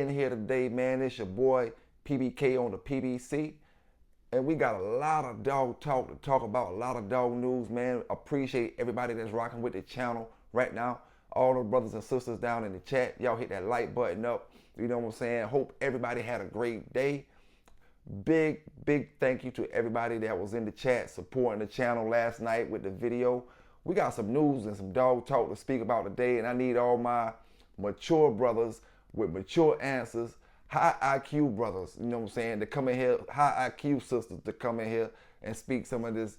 in here today, man. It's your boy PBK on the PBC. And we got a lot of dog talk to talk about, a lot of dog news, man. Appreciate everybody that's rocking with the channel right now. All the brothers and sisters down in the chat, y'all hit that like button up. You know what I'm saying? Hope everybody had a great day. Big thank you to everybody that was in the chat supporting the channel last night with the video. We got some news and some dog talk to speak about today, and I need all my mature brothers with mature answers, high IQ brothers, you know what I'm saying, to come in here, high IQ sisters to come in here and speak some of this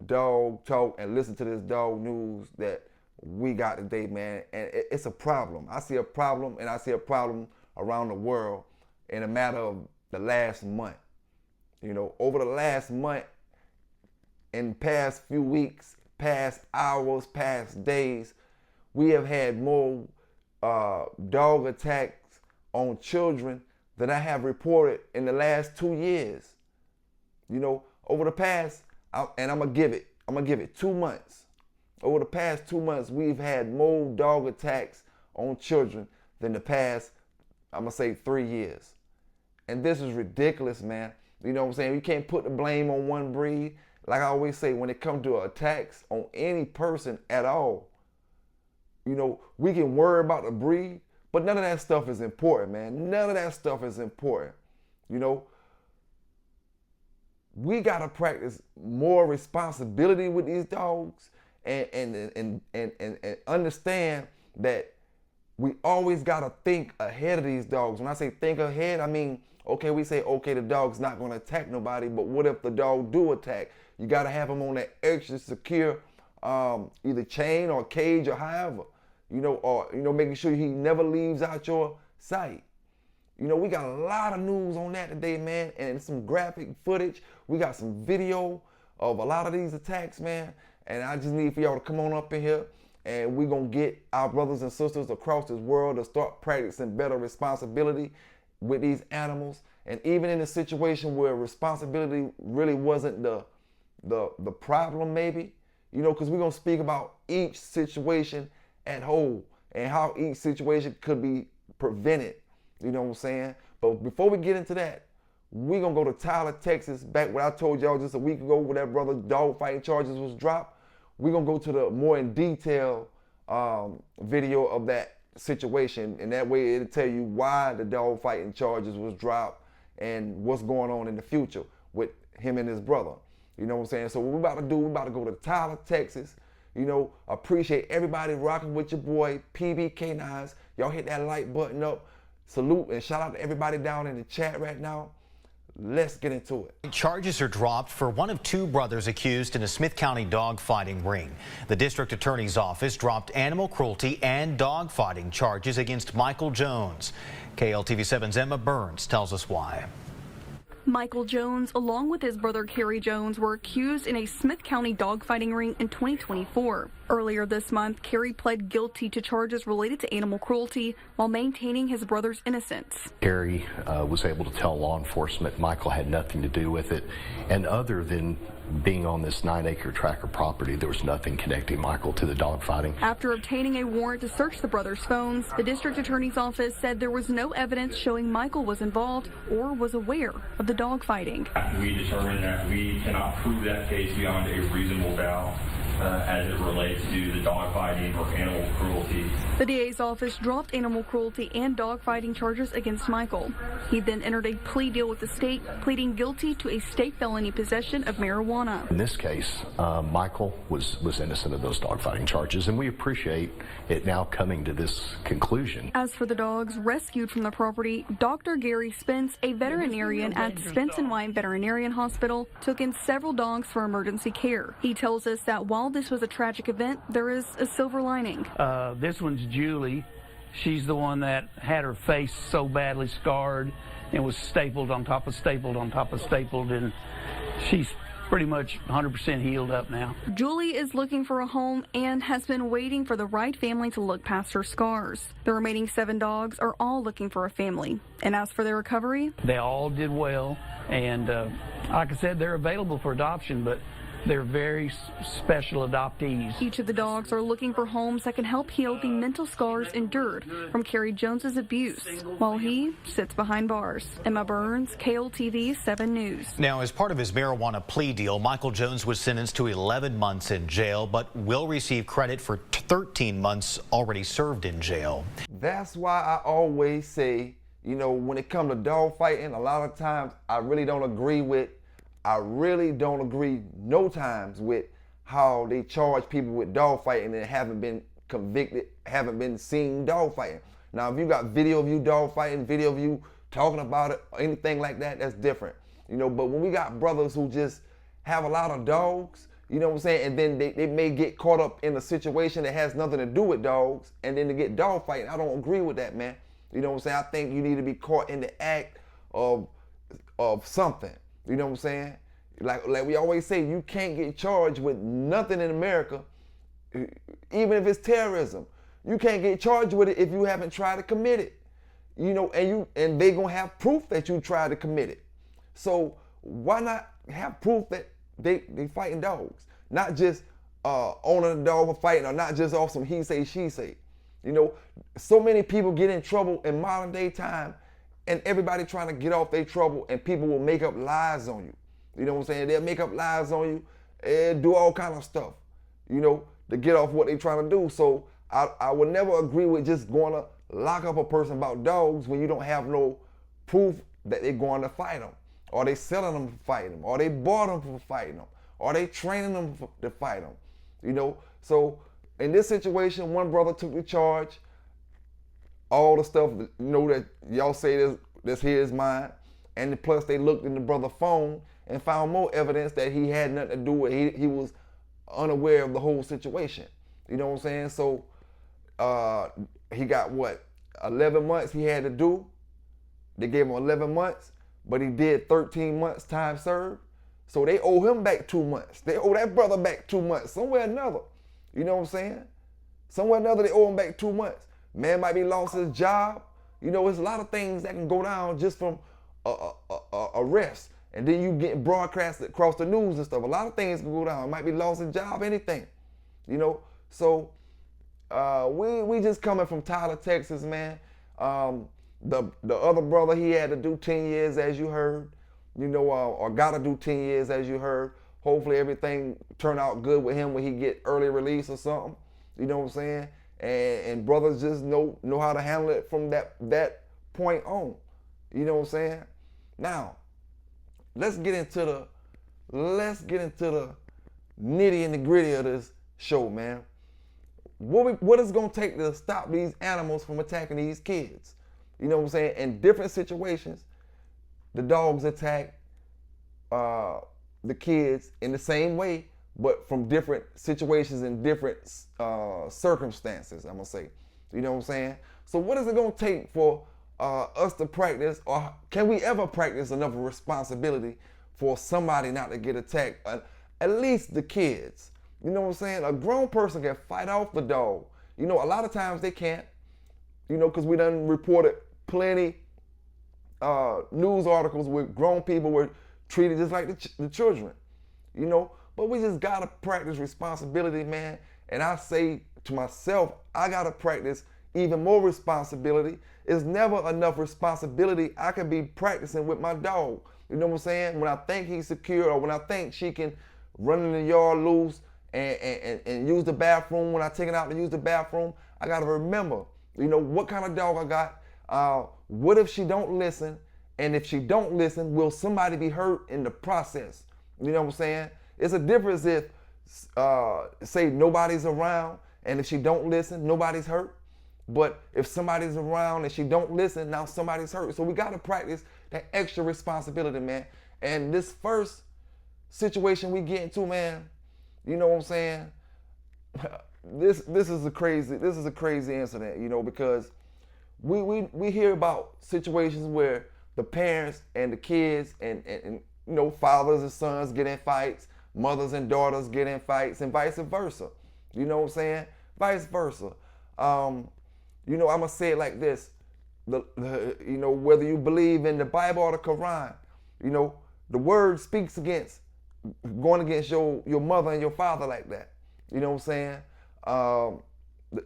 dog talk and listen to this dog news that we got today, man. And it's a problem. I see a problem, and I see a problem around the world in a matter of the last month. You know, over the last month, in past few weeks, past hours, past days, we have had more dog attacks on children than I have reported in the last 2 years. You know, over the past, and I'm gonna give it 2 months. Over the past 2 months, we've had more dog attacks on children than the past, I'm gonna say 3 years. And this is ridiculous, man. You know what I'm saying? You can't put the blame on one breed. Like I always say, when it comes to attacks on any person at all, you know, we can worry about the breed, but none of that stuff is important, man. None of that stuff is important. You know, we gotta practice more responsibility with these dogs and understand that we always gotta think ahead of these dogs. When I say think ahead, I mean, okay, we say, okay, the dog's not gonna attack nobody, but what if the dog do attack? You gotta have him on that extra secure either chain or cage or however, you know, or, you know, making sure he never leaves out your sight. You know, we got a lot of news on that today, man, and some graphic footage. We got some video of a lot of these attacks, man, and I just need for y'all to come on up in here, and we're gonna get our brothers and sisters across this world to start practicing better responsibility with these animals. And even in a situation where responsibility really wasn't the problem, maybe, you know, because we're gonna speak about each situation at whole and how each situation could be prevented, you know what I'm saying? But before we get into that, we're gonna go to Tyler, Texas, back what I told y'all just a week ago where that brother dog fighting charges was dropped. We're gonna go to the more in detail video of that situation, and that way it'll tell you why the dog fighting charges was dropped and what's going on in the future with him and his brother. You know what I'm saying? So what we're about to do, we're about to go to Tyler, Texas. You know, appreciate everybody rocking with your boy PBK9s. Y'all hit that like button up. Salute and shout out to everybody down in the chat right now. Let's get into it. Charges are dropped for one of two brothers accused in a Smith County dogfighting ring. The district attorney's office dropped animal cruelty and dogfighting charges against Michael Jones. KLTV7's Emma Burns tells us why. Michael Jones, along with his brother Kerry Jones, were accused in a Smith County dogfighting ring in 2024. Earlier this month, Kerry pled guilty to charges related to animal cruelty while maintaining his brother's innocence. Kerry was able to tell law enforcement Michael had nothing to do with it, and other than being on this 9-acre tract of property, there was nothing connecting Michael to the dogfighting. After obtaining a warrant to search the brothers' phones, the district attorney's office said there was no evidence showing Michael was involved or was aware of the dogfighting. We determined that we cannot prove that case beyond a reasonable doubt as it relates to the dogfighting or animal cruelty. The DA's office dropped animal cruelty and dogfighting charges against Michael. He then entered a plea deal with the state, pleading guilty to a state felony possession of marijuana. In this case, Michael was innocent of those dogfighting charges, and we appreciate it now coming to this conclusion. As for the dogs rescued from the property, Dr. Gary Spence, a veterinarian at Spence and Wine Veterinarian Hospital, took in several dogs for emergency care. He tells us that while this was a tragic event, there is a silver lining. This one's Julie. She's the one that had her face so badly scarred and was stapled on top of stapled on top of stapled, and she's pretty much 100% healed up now. Julie is looking for a home and has been waiting for the right family to look past her scars. The remaining 7 dogs are all looking for a family. And as for their recovery, they all did well, and like I said, they're available for adoption, but They're very special adoptees. Each of the dogs are looking for homes that can help heal the mental scars endured from Kerry Jones's abuse, while he sits behind bars. Emma Burns, KLTV 7 News. Now, as part of his marijuana plea deal, Michael Jones was sentenced to 11 months in jail, but will receive credit for 13 months already served in jail. That's why I always say, you know, when it comes to dog fighting, a lot of times I really don't agree no times with how they charge people with dog fighting and haven't been convicted, haven't been seen dog fighting. Now, if you got video of you dog fighting, video of you talking about it, or anything like that, that's different. You know, but when we got brothers who just have a lot of dogs, you know what I'm saying, and then they may get caught up in a situation that has nothing to do with dogs, and then to get dog fighting, I don't agree with that, man. You know what I'm saying? I think you need to be caught in the act of something. You know what I'm saying? Like we always say, you can't get charged with nothing in America, even if it's terrorism. You can't get charged with it if you haven't tried to commit it. You know, and they gonna have proof that you tried to commit it. So why not have proof that they fighting dogs, not just owning a dog for fighting, or not just off some he say she say. You know, so many people get in trouble in modern day time, and everybody trying to get off their trouble, and people will make up lies on you. You know what I'm saying? They'll make up lies on you and do all kind of stuff, you know, to get off what they're trying to do. So I would never agree with just going to lock up a person about dogs when you don't have no proof that they're going to fight them, or they selling them to fight them, or they bought them for fighting them, or they training them to fight them, you know. So in this situation, one brother took the charge, all the stuff, you know, that y'all say that's his mine, and plus they looked in the brother's phone and found more evidence that he had nothing to do with it. He was unaware of the whole situation. You know what I'm saying? So he got what, 11 months he had to do. They gave him 11 months, but he did 13 months time served. So they owe him back 2 months. They owe that brother back 2 months, somewhere or another. You know what I'm saying? Somewhere or another they owe him back 2 months. Man might be lost his job. You know, there's a lot of things that can go down just from arrest. And then you get broadcasted across the news and stuff. A lot of things can go down. Might be lost his job, anything. You know, so we just coming from Tyler, Texas, man. The other brother, he had to do 10 years, as you heard. You know, or got to do 10 years, as you heard. Hopefully everything turn out good with him when he get early release or something. You know what I'm saying? And brothers just know how to handle it from that point on. You know what I'm saying? Now, let's get into the nitty and the gritty of this show, man. What is gonna take to stop these animals from attacking these kids? You know what I'm saying? In different situations, the dogs attack the kids in the same way, but from different situations and different circumstances, I'm gonna say. You know what I'm saying? So what is it gonna take for us to practice, or can we ever practice enough responsibility for somebody not to get attacked? At least the kids. You know what I'm saying? A grown person can fight off the dog. You know, a lot of times they can't, you know, because we done reported plenty news articles where grown people were treated just like the children, you know. But we just gotta practice responsibility, man. And I say to myself, I gotta practice even more responsibility. It's never enough responsibility I can be practicing with my dog. You know what I'm saying? When I think he's secure, or when I think she can run in the yard loose and use the bathroom, when I take it out to use the bathroom, I gotta remember, you know, what kind of dog I got. What if she don't listen? And if she don't listen, will somebody be hurt in the process? You know what I'm saying? It's a difference if, say, nobody's around, and if she don't listen, nobody's hurt. But if somebody's around and she don't listen, now somebody's hurt. So we got to practice that extra responsibility, man. And this first situation we get into, man, you know what I'm saying? This is a crazy incident, you know, because we hear about situations where the parents and the kids and you know, fathers and sons get in fights, mothers and daughters get in fights, and vice versa. You know what I'm saying? Vice versa. You know, I'm gonna say it like this: you know, whether you believe in the Bible or the Quran, you know, the word speaks against going against your mother and your father like that. You know what I'm saying?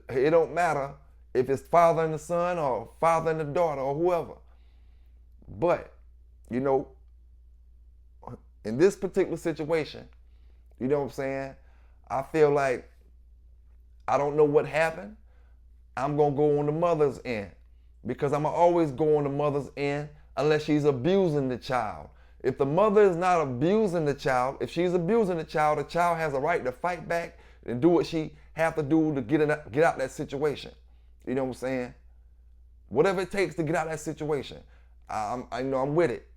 It don't matter if it's father and the son or father and the daughter or whoever. But, you know, in this particular situation, you know what I'm saying? I feel like I don't know what happened. I'm going to go on the mother's end because I'm going to always go on the mother's end unless she's abusing the child. If the mother is not abusing the child, if she's abusing the child has a right to fight back and do what she have to do to get out that situation. You know what I'm saying? Whatever it takes to get out that situation, I know I'm with it.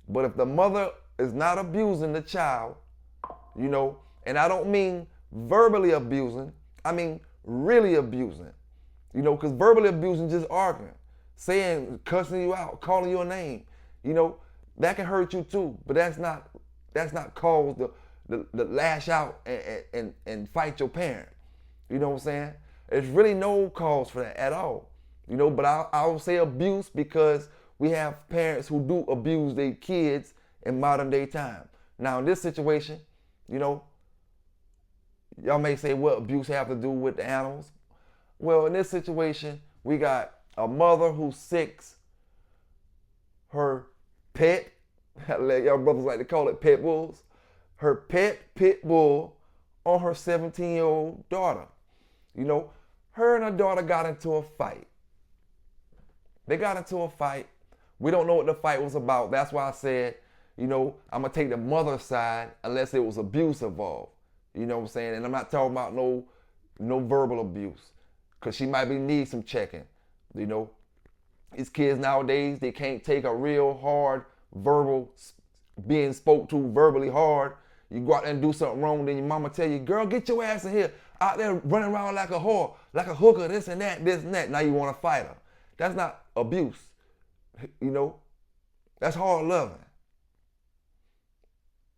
But if the mother is not abusing the child, you know, and I don't mean verbally abusing, I mean really abusing. You know, because verbally abusing just arguing, saying, cussing you out, calling you a name, you know, that can hurt you too. But that's not cause the lash out and fight your parent. You know what I'm saying? There's really no cause for that at all. You know, but I will say abuse because we have parents who do abuse their kids in modern day time. Now in this situation, you know, y'all may say what abuse have to do with the animals? Well, in this situation, we got a mother who sicks her pet, y'all brothers like to call it pit bulls, her pet pit bull on her 17-year-old daughter. You know, her and her daughter got into a fight. They got into a fight. We don't know what the fight was about. That's why I said, you know, I'm going to take the mother's side unless it was abuse involved. You know what I'm saying? And I'm not talking about no verbal abuse because she might need some checking. You know, these kids nowadays, they can't take a real hard verbal, being spoke to verbally hard. You go out there and do something wrong, then your mama tell you, girl, get your ass in here. Out there running around like a whore, like a hooker, this and that, this and that. Now you want to fight her. That's not abuse. You know, that's hard loving.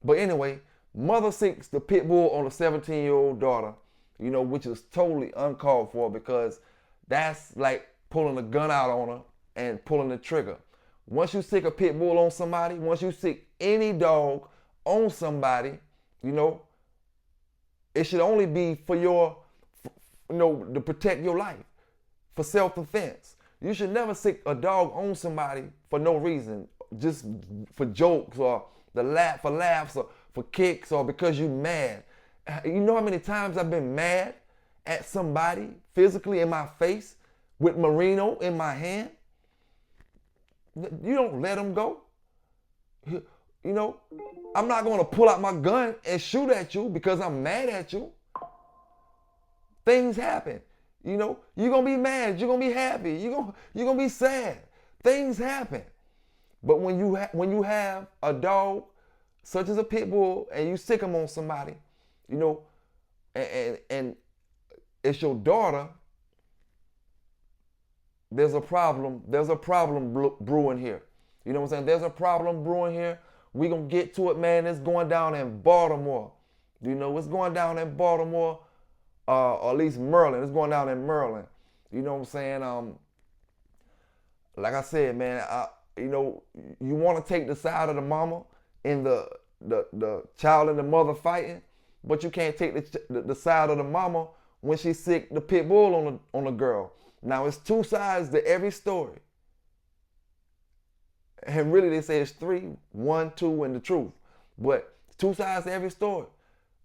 But anyway, mother sicks the pit bull on a 17-year-old daughter, you know, which is totally uncalled for because that's like pulling a gun out on her and pulling the trigger. Once you sick a pit bull on somebody, once you sick any dog on somebody, you know, it should only be for to protect your life, for self-defense. You should never sick a dog on somebody for no reason, just for jokes or for laughs or for kicks or because you mad. You know how many times I've been mad at somebody physically in my face with Merino in my hand? You don't let them go. You know, I'm not going to pull out my gun and shoot at you because I'm mad at you. Things happen. You know, you're going to be mad. You're going to be happy. You're going to be sad. Things happen. But when you have a dog such as a pit bull and you sick them on somebody, you know, and it's your daughter, there's a problem. There's a problem brewing here. You know what I'm saying? There's a problem brewing here. We're going to get to it, man. It's going down in Baltimore. You know, it's going down in Baltimore, or at least Maryland. It's going down in Maryland. You know what I'm saying? Like I said, man, you know, you want to take the side of the mama in the child and the mother fighting, but you can't take the side of the mama when she sick the pit bull on the girl. Now, it's two sides to every story. And really, they say it's three, 1, 2, and the truth. But two sides to every story.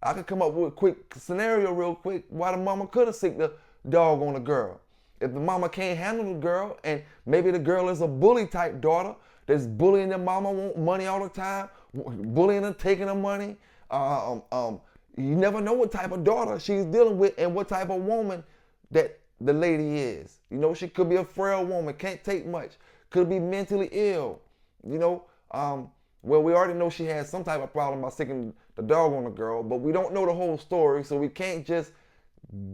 I could come up with a quick scenario real quick why the mama could have sicked the dog on the girl. If the mama can't handle the girl, and maybe the girl is a bully type daughter that's bullying the mama, want money all the time, bullying her, taking her money. You never know what type of daughter she's dealing with and what type of woman that the lady is. You know, she could be a frail woman, can't take much, could be mentally ill. You know, well, we already know she has some type of problem by sicking the dog on the girl, but we don't know the whole story, so we can't just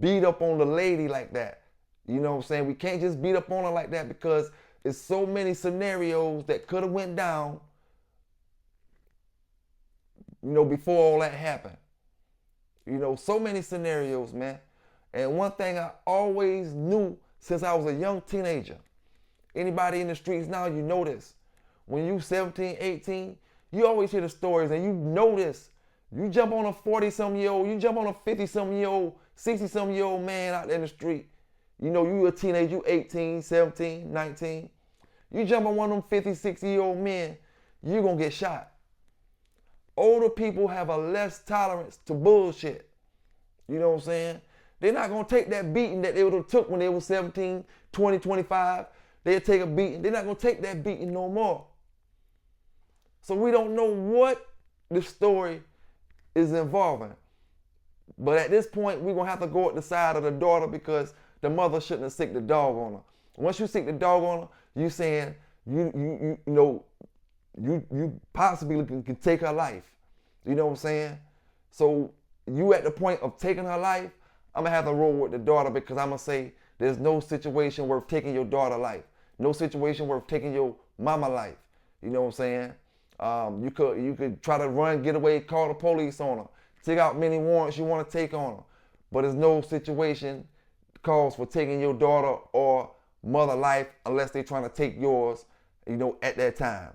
beat up on the lady like that. You know what I'm saying? We can't just beat up on her like that because there's so many scenarios that could have went down, you know, before all that happened. You know, so many scenarios, man. And one thing I always knew since I was a young teenager, anybody in the streets now, you know this. When you 17, 18, you always hear the stories and you know this. You jump on a 40-something-year-old, you jump on a 50-something-year-old, 60-something-year-old man out there in the street. You know, you a teenager, you 18, 17, 19. You jump on one of them 50, 60-year-old men, you're gonna get shot. Older people have a less tolerance to bullshit. You know what I'm saying? They're not gonna take that beating that they would have took when they were 17, 20, 25. They'll take a beating. They're not gonna take that beating no more. So we don't know what the story is involving. But at this point, we're gonna have to go at the side of the daughter because the mother shouldn't have sicked the dog on her. Once you sick the dog on her, you saying you possibly can take her life. You know what I'm saying? So you at the point of taking her life, I'm gonna have to roll with the daughter because I'm gonna say there's no situation worth taking your daughter's life. No situation worth taking your mama life. You know what I'm saying? You could try to run, get away, call the police on her, take out many warrants you want to take on her. But there's no situation calls for taking your daughter or mother life unless they're trying to take yours, you know, at that time.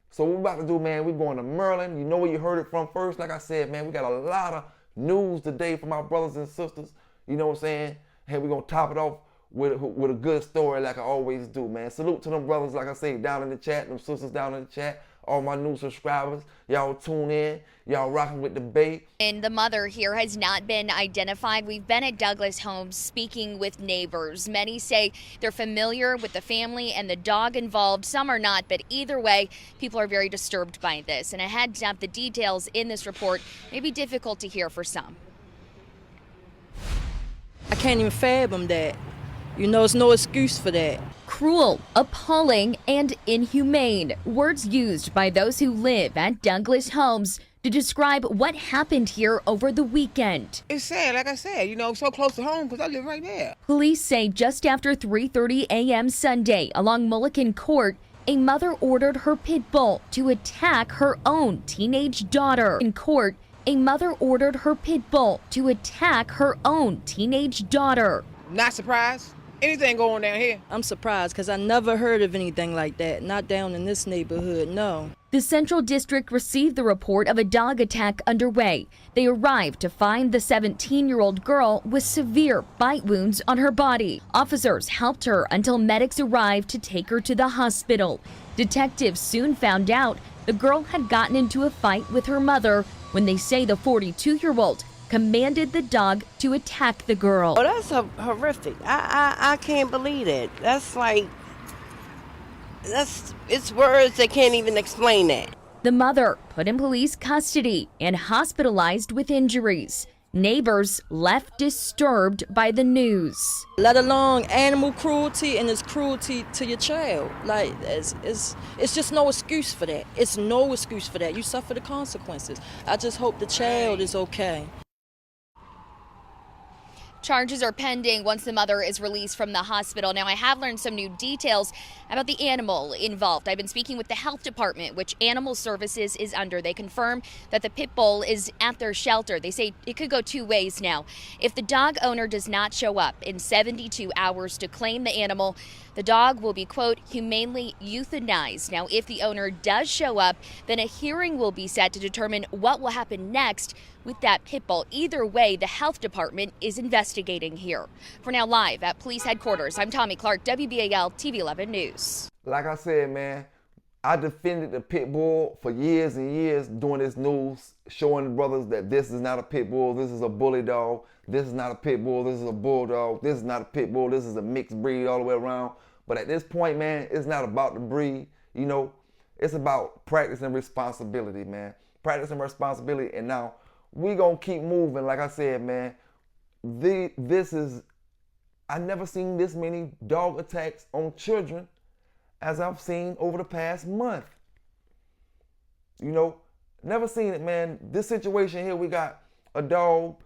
So what we're about to do, man, we're going to Maryland. You know where you heard it from first. Like I said, man, we got a lot of news today from our brothers and sisters. You know what I'm saying? And we're going to top it off with a good story like I always do, man. Salute to them brothers, like I say, down in the chat, them sisters down in the chat. All my new subscribers, y'all tune in, y'all rocking with the bait. And the mother here has not been identified. We've been at Douglas Homes speaking with neighbors. Many say they're familiar with the family and the dog involved. Some are not, but either way, people are very disturbed by this. And a heads up, the details in this report may be difficult to hear for some. I can't even fathom that. You know, there's no excuse for that. Cruel, appalling, and inhumane. Words used by those who live at Douglas Homes to describe what happened here over the weekend. It's sad, like I said, you know, so close to home because I live right there. Police say just after 3:30 a.m. Sunday along Pelican Court, a mother ordered her pit bull to attack her own teenage daughter. In court, a mother ordered her pit bull to attack her own teenage daughter. Not surprised. Anything going down here? I'm surprised because I never heard of anything like that. Not down in this neighborhood, no. The Central District received the report of a dog attack underway. They arrived to find the 17-year-old girl with severe bite wounds on her body. Officers helped her until medics arrived to take her to the hospital. Detectives soon found out the girl had gotten into a fight with her mother when they say the 42-year-old commanded the dog to attack the girl. Oh, that's horrific. I can't believe it. That's like, it's words that can't even explain that. The mother put in police custody and hospitalized with injuries. Neighbors left disturbed by the news. Let alone animal cruelty and its cruelty to your child. Like, it's just no excuse for that. It's no excuse for that. You suffer the consequences. I just hope the child is okay. Charges are pending once the mother is released from the hospital. Now, I have learned some new details about the animal involved. I've been speaking with the health department, which Animal Services is under. They confirm that the pit bull is at their shelter. They say it could go two ways now. If the dog owner does not show up in 72 hours to claim the animal, the dog will be, quote, humanely euthanized. Now, if the owner does show up, then a hearing will be set to determine what will happen next with that pit bull. Either way, the health department is investigating here. For now, live at police headquarters, I'm Tommy Clark, WBAL TV 11 News. Like I said, man, I defended the pit bull for years and years doing this news, showing the brothers that this is not a pit bull, this is a bully dog. This is not a pit bull, this is a bulldog. This is not a pit bull, this is a mixed breed all the way around. But at this point, man, it's not about the breed, you know. It's about practicing responsibility, man. Practicing responsibility, and now we gonna keep moving. Like I said, man, I never seen this many dog attacks on children as I've seen over the past month. You know, never seen it, man. This situation here, we got a dog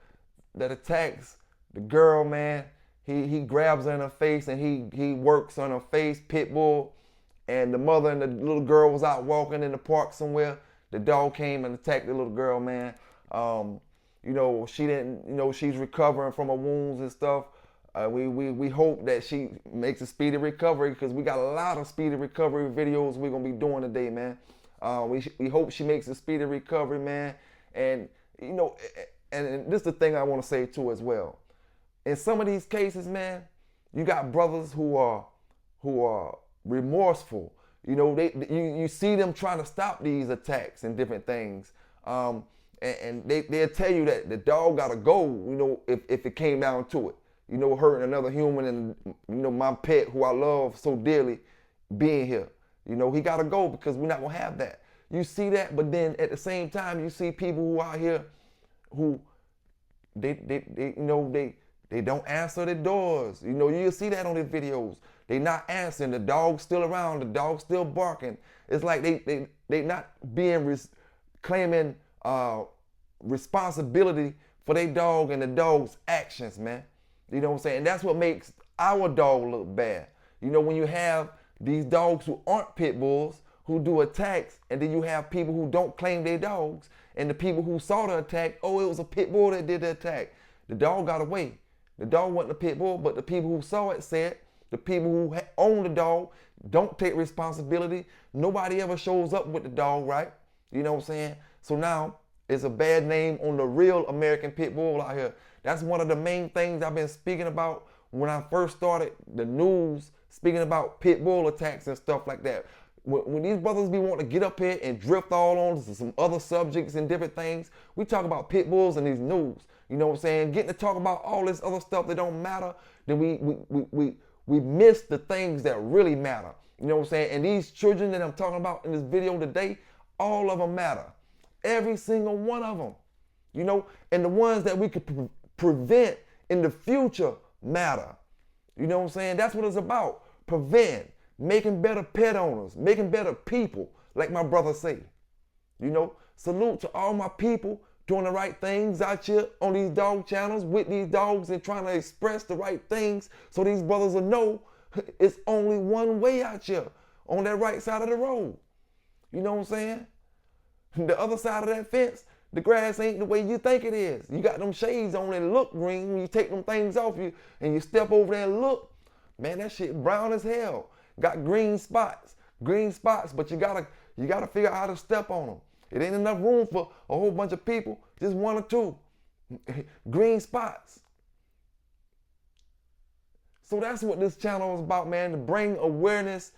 that attacks the girl, man. He grabs her in her face and he works on her face, pit bull. And the mother and the little girl was out walking in the park somewhere. The dog came and attacked the little girl, man. You know, she didn't, you know, she's recovering from her wounds and stuff. We hope that she makes a speedy recovery because we got a lot of speedy recovery videos we're gonna be doing today, man. We hope she makes a speedy recovery, man. And you know, and this is the thing I want to say too as well. In some of these cases, man, you got brothers who are remorseful. You know, you see them trying to stop these attacks and different things. And they'll tell you that the dog gotta go, you know, if it came down to it. You know, hurting another human and, you know, my pet who I love so dearly being here. You know, he gotta go because we're not gonna have that. You see that, but then at the same time, you see people who out here who they don't answer the doors. You know, you'll see that on the videos. They not answering. The dog's still around. The dog's still barking. It's like they not being claiming responsibility for their dog and the dog's actions, man. You know what I'm saying? And that's what makes our dog look bad. You know, when you have these dogs who aren't pit bulls who do attacks, and then you have people who don't claim their dogs, and the people who saw the attack, oh, it was a pit bull that did the attack. The dog got away. The dog wasn't a pit bull, but the people who saw it said the people who own the dog don't take responsibility. Nobody ever shows up with the dog, right? You know what I'm saying? So now it's a bad name on the real American pit bull out here. That's one of the main things I've been speaking about when I first started the news, speaking about pit bull attacks and stuff like that. When these brothers be wanting to get up here and drift all on to some other subjects and different things, we talk about pit bulls in these news. You know what I'm saying? Getting to talk about all this other stuff that don't matter, then we miss the things that really matter. You know what I'm saying? And these children that I'm talking about in this video today, all of them matter. Every single one of them. You know, and the ones that we could prevent in the future matter. You know what I'm saying? That's what it's about. Prevent. Making better pet owners. Making better people, like my brother say. You know, salute to all my people doing the right things out here on these dog channels with these dogs and trying to express the right things so these brothers will know it's only one way out here on that right side of the road. You know what I'm saying? The other side of that fence, the grass ain't the way you think it is. You got them shades on that look green. When you take them things off you and you step over there and look, man, that shit brown as hell. Got green spots, but you gotta figure out how to step on them. It ain't enough room for a whole bunch of people, just one or two. Green spots. So that's what this channel is about, man, to bring awareness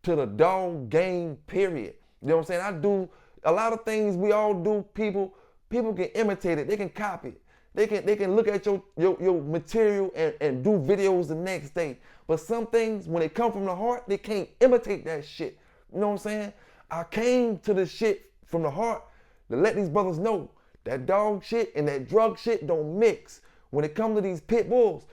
to the dog game, period. You know what I'm saying? I do a lot of things we all do, people can imitate it, they can copy it. They can look at your material and do videos the next day. But some things, when they come from the heart, they can't imitate that shit. You know what I'm saying? I came to this shit from the heart to let these brothers know that dog shit and that drug shit don't mix. When it comes to these pit bulls,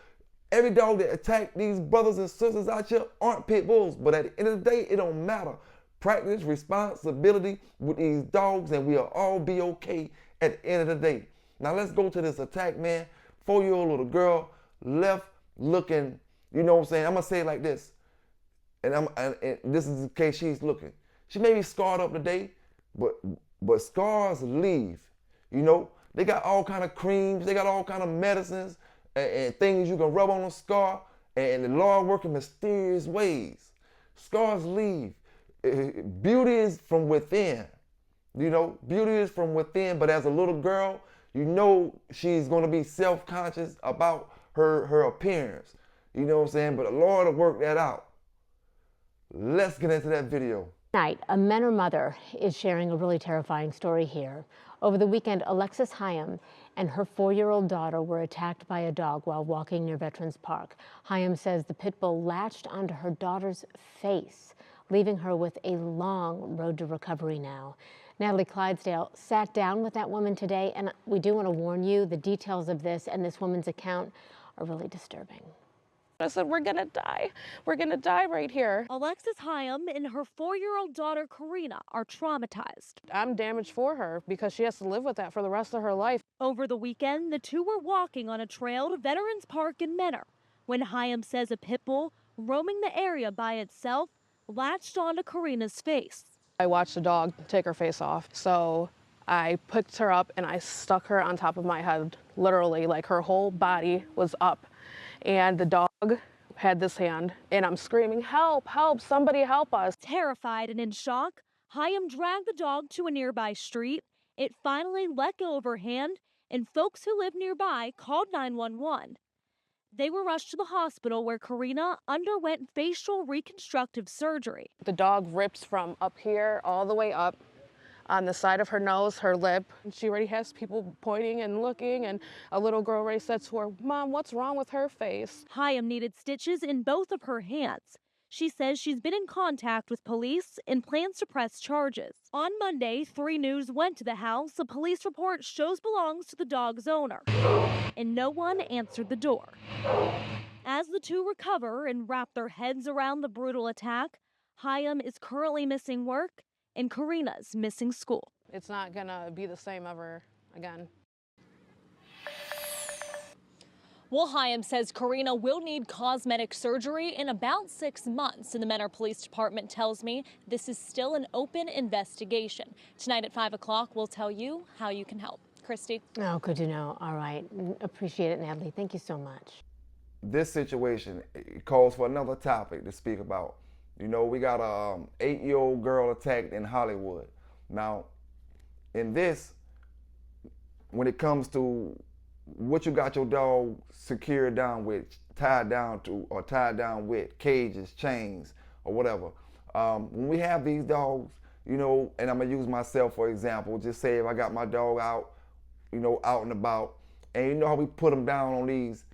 every dog that attack these brothers and sisters out here aren't pit bulls. But at the end of the day, it don't matter. Practice responsibility with these dogs and we'll all be okay at the end of the day. Now let's go to this attack, man. 4-year-old little girl left looking, you know what I'm saying? I'm gonna say it like this. And this is in case she's looking. She may be scarred up today, but scars leave. You know, they got all kind of creams, they got all kind of medicines and things you can rub on a scar, and the Lord work in mysterious ways. Scars leave. Beauty is from within. You know, beauty is from within, but as a little girl, you know she's gonna be self-conscious about her appearance. You know what I'm saying? But the Lord will work that out. Let's get into that video. Tonight, a Menor mother is sharing a really terrifying story here. Over the weekend, Alexis Hyam and her 4-year-old daughter were attacked by a dog while walking near Veterans Park. Hyam says the pit bull latched onto her daughter's face, leaving her with a long road to recovery now. Natalie Clydesdale sat down with that woman today, and we do want to warn you, the details of this and this woman's account are really disturbing. I said, we're gonna die. We're gonna die right here. Alexis Hyam and her 4-year-old daughter, Karina, are traumatized. I'm damaged for her because she has to live with that for the rest of her life. Over the weekend, the two were walking on a trail to Veterans Park in Menor when Hyam says a pit bull roaming the area by itself latched onto Karina's face. I watched the dog take her face off, so I picked her up and I stuck her on top of my head, literally, like her whole body was up. And the dog had this hand, and I'm screaming, help, help, somebody help us. Terrified and in shock, Hyam dragged the dog to a nearby street It finally let go of her hand, and folks who live nearby called 911. They were rushed to the hospital where Karina underwent facial reconstructive surgery. The dog rips from up here all the way up on the side of her nose, her lip. She already has people pointing and looking, and a little girl already said to her, "Mom, what's wrong with her face?" Hyam needed stitches in both of her hands. She says she's been in contact with police and plans to press charges. On Monday, 3 News went to the house. A police report shows belongs to the dog's owner, and no one answered the door. As the two recover and wrap their heads around the brutal attack, Hyam is currently missing work and Karina's missing school. It's not gonna be the same ever again. Well, Hyam says Karina will need cosmetic surgery in about 6 months, and the Mentor Police Department tells me this is still an open investigation. Tonight at 5 o'clock, we'll tell you how you can help. Christy? Oh, good to know. All right. Appreciate it, Natalie. Thank you so much. This situation calls for another topic to speak about. You know, we got a 8-year-old girl attacked in Hollywood. Now, in this, when it comes to what you got your dog secured down with, tied down to, or tied down with cages, chains, or whatever. When we have these dogs, you know, and I'm gonna use myself for example, just say if I got my dog out, you know, out and about, and you know how we put them down on these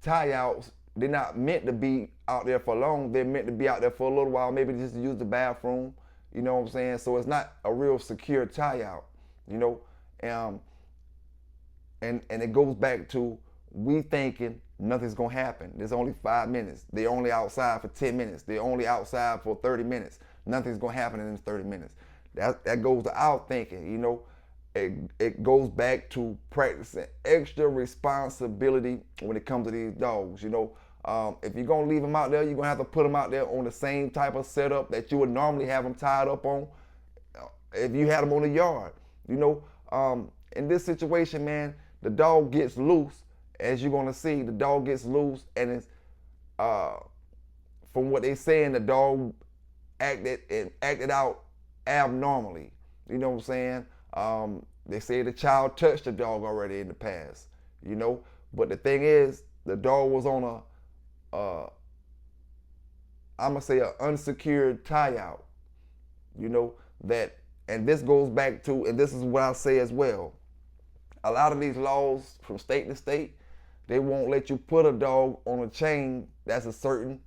tie-outs, they're not meant to be out there for long, they're meant to be out there for a little while, maybe just to use the bathroom, you know what I'm saying? So it's not a real secure tie-out, you know? And it goes back to we thinking nothing's gonna happen. There's only 5 minutes. They're only outside for 10 minutes. They're only outside for 30 minutes. Nothing's gonna happen in 30 minutes. That goes to our thinking, you know. It goes back to practicing extra responsibility when it comes to these dogs, you know. If you're gonna leave them out there, you're gonna have to put them out there on the same type of setup that you would normally have them tied up on if you had them on the yard, you know. In this situation, man, the dog gets loose, as you're gonna see, the dog gets loose, and it's, from what they're saying, the dog acted out abnormally, you know what I'm saying? They say the child touched the dog already in the past, you know, but the thing is, the dog was on I'm gonna say an unsecured tie-out, you know, and this goes back to, and this is what I say as well, a lot of these laws from state to state, they won't let you put a dog on a chain that's a certain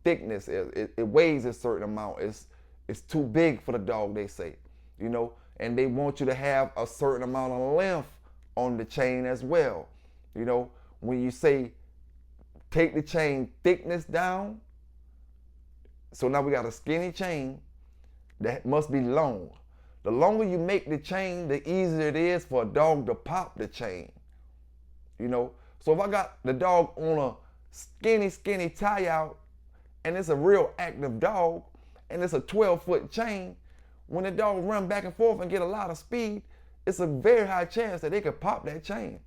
thickness. It weighs a certain amount. It's too big for the dog, they say, you know, and they want you to have a certain amount of length on the chain as well. You know, when you say take the chain thickness down, so now we got a skinny chain that must be long. The longer you make the chain, the easier it is for a dog to pop the chain, you know? So if I got the dog on a skinny tie-out, and it's a real active dog, and it's a 12-foot chain, when the dog run back and forth and get a lot of speed, it's a very high chance that they could pop that chain.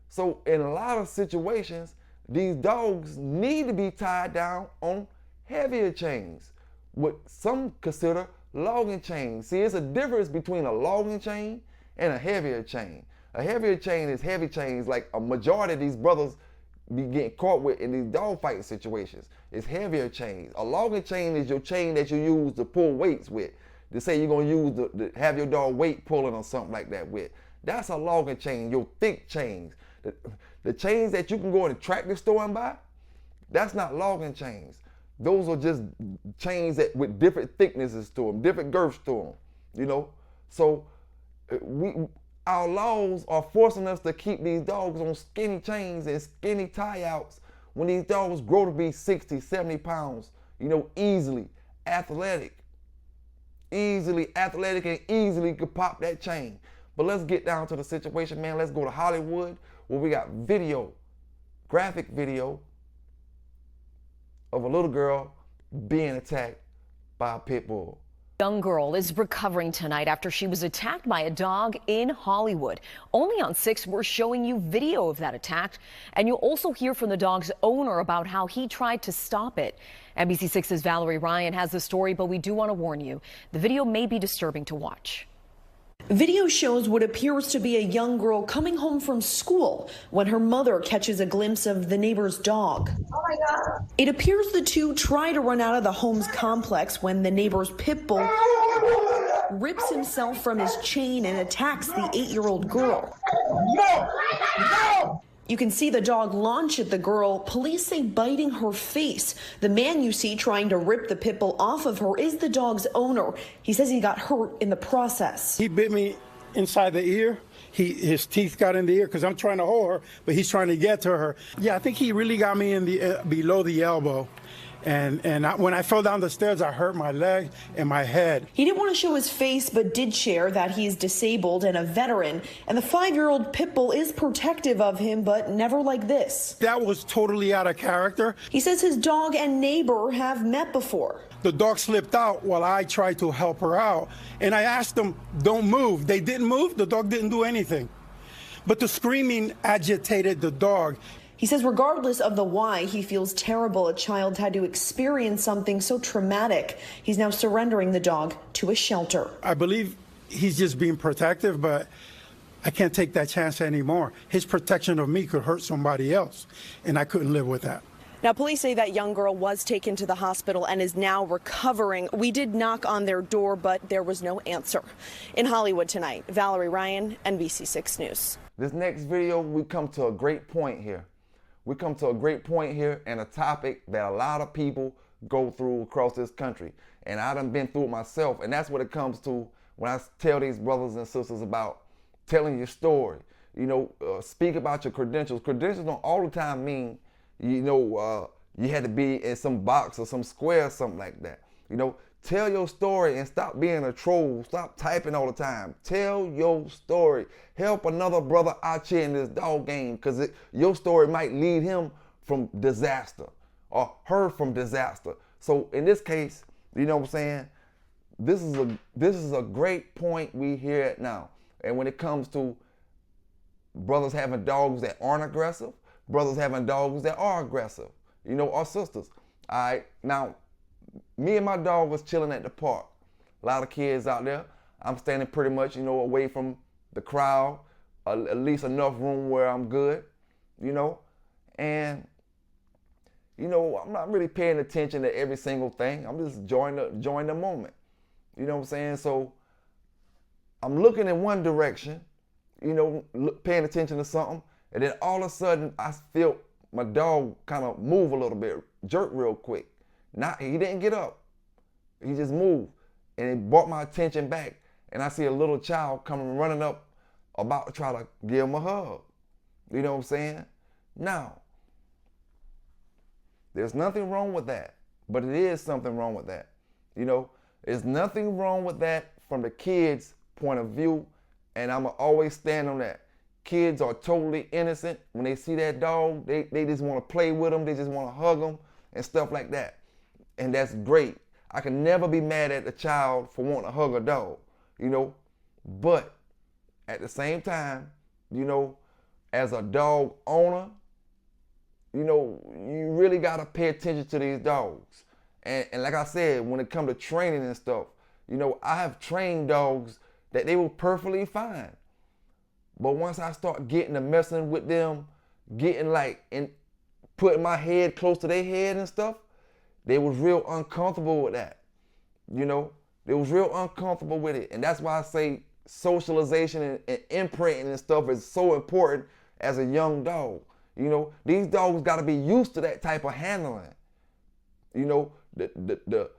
So in a lot of situations, these dogs need to be tied down on heavier chains, what some consider logging chain. See, it's a difference between a logging chain and a heavier chain. A heavier chain is heavy chains like a majority of these brothers be getting caught with in these dog fighting situations. It's heavier chains. A logging chain is your chain that you use to pull weights with. To say you're gonna use to have your dog weight pulling or something like that with. That's a logging chain, your thick chains. The chains that you can go in the tractor store and buy, that's not logging chains. Those are just chains that with different thicknesses to them, different girths to them, you know? So our laws are forcing us to keep these dogs on skinny chains and skinny tie-outs when these dogs grow to be 60, 70 pounds, you know, easily athletic and easily could pop that chain. But let's get down to the situation, man. Let's go to Hollywood where we got video, graphic video of a little girl being attacked by a pit bull. Young girl is recovering tonight after she was attacked by a dog in Hollywood. Only on 6, we're showing you video of that attack, and you'll also hear from the dog's owner about how he tried to stop it. NBC6's Valerie Ryan has the story, but we do want to warn you, the video may be disturbing to watch. Video shows what appears to be a young girl coming home from school when her mother catches a glimpse of the neighbor's dog. Oh my God. It appears the two try to run out of the home's complex when the neighbor's Pitbull rips himself from his chain and attacks the 8-year-old girl. No! No! You can see the dog launch at the girl, police say biting her face. The man you see trying to rip the pit bull off of her is the dog's owner. He says he got hurt in the process. He bit me inside the ear. His teeth got in the ear because I'm trying to hold her, but he's trying to get to her. Yeah, I think he really got me in the below the elbow. When I fell down the stairs, I hurt my leg and my head. He didn't want to show his face, but did share that he's disabled and a veteran. And the 5-year-old pit bull is protective of him, but never like this. That was totally out of character. He says his dog and neighbor have met before. The dog slipped out while I tried to help her out. And I asked them, don't move. They didn't move. The dog didn't do anything. But the screaming agitated the dog. He says regardless of the why, he feels terrible a child had to experience something so traumatic. He's now surrendering the dog to a shelter. I believe he's just being protective, but I can't take that chance anymore. His protection of me could hurt somebody else, and I couldn't live with that. Now, police say that young girl was taken to the hospital and is now recovering. We did knock on their door, but there was no answer. In Hollywood tonight, Valerie Ryan, NBC6 News. This next video, we come to a great point here. We come to a great point here and a topic that a lot of people go through across this country. And I done been through it myself. And that's what it comes to when I tell these brothers and sisters about telling your story. You know, speak about your credentials. Credentials don't all the time mean, you know, you had to be in some box or some square or something like that. You know, tell your story and stop being a troll. Stop typing all the time. Tell your story. Help another brother out here in this dog game, because your story might lead him from disaster or her from disaster. So in this case, you know what I'm saying? This is a great point we hear it now. And when it comes to brothers having dogs that aren't aggressive, brothers having dogs that are aggressive, you know, or sisters. All right, now, me and my dog was chilling at the park. A lot of kids out there. I'm standing pretty much, you know, away from the crowd, at least enough room where I'm good, you know. And, you know, I'm not really paying attention to every single thing. I'm just enjoying the moment. You know what I'm saying? So I'm looking in one direction, you know, paying attention to something, and then all of a sudden I feel my dog kind of move a little bit, jerk real quick. He didn't get up. He just moved. And it brought my attention back. And I see a little child coming running up about to try to give him a hug. You know what I'm saying? Now, there's nothing wrong with that. But it is something wrong with that. You know, there's nothing wrong with that from the kid's point of view. And I'm going to always stand on that. Kids are totally innocent. When they see that dog, they just want to play with them. They just want to hug them and stuff like that. And that's great. I can never be mad at a child for wanting to hug a dog, you know. But at the same time, you know, as a dog owner, you know, you really got to pay attention to these dogs. And like I said, when it comes to training and stuff, you know, I have trained dogs that they were perfectly fine. But once I start getting to messing with them, getting like, and putting my head close to their head and stuff, they was real uncomfortable with that. You know, they was real uncomfortable with it. And that's why I say socialization and imprinting and stuff is so important as a young dog. You know, these dogs got to be used to that type of handling. You know, the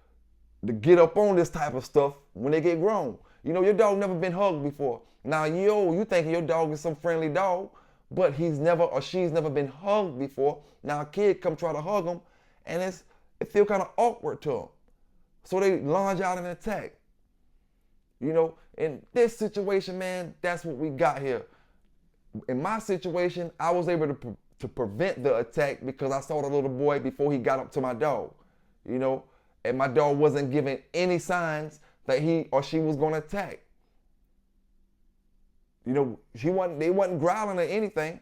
get up on this type of stuff when they get grown. You know, your dog never been hugged before. Now, you thinking your dog is some friendly dog, but he's never or she's never been hugged before. Now a kid come try to hug him, and it feel kind of awkward to them. So they lunge out and attack. You know, in this situation, man, that's what we got here. In my situation, I was able to prevent the attack because I saw the little boy before he got up to my dog. You know, and my dog wasn't giving any signs that he or she was going to attack. You know, they wasn't growling or anything,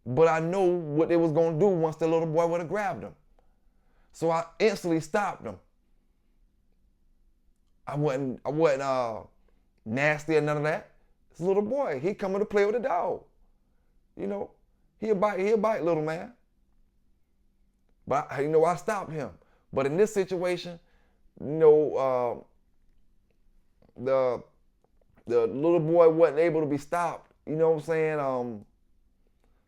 but I know what they was going to do once the little boy would have grabbed him. So I instantly stopped him. I wasn't nasty or none of that. It's a little boy. He coming to play with the dog. You know, he'll bite little man. But I stopped him. But in this situation, the little boy wasn't able to be stopped. You know what I'm saying?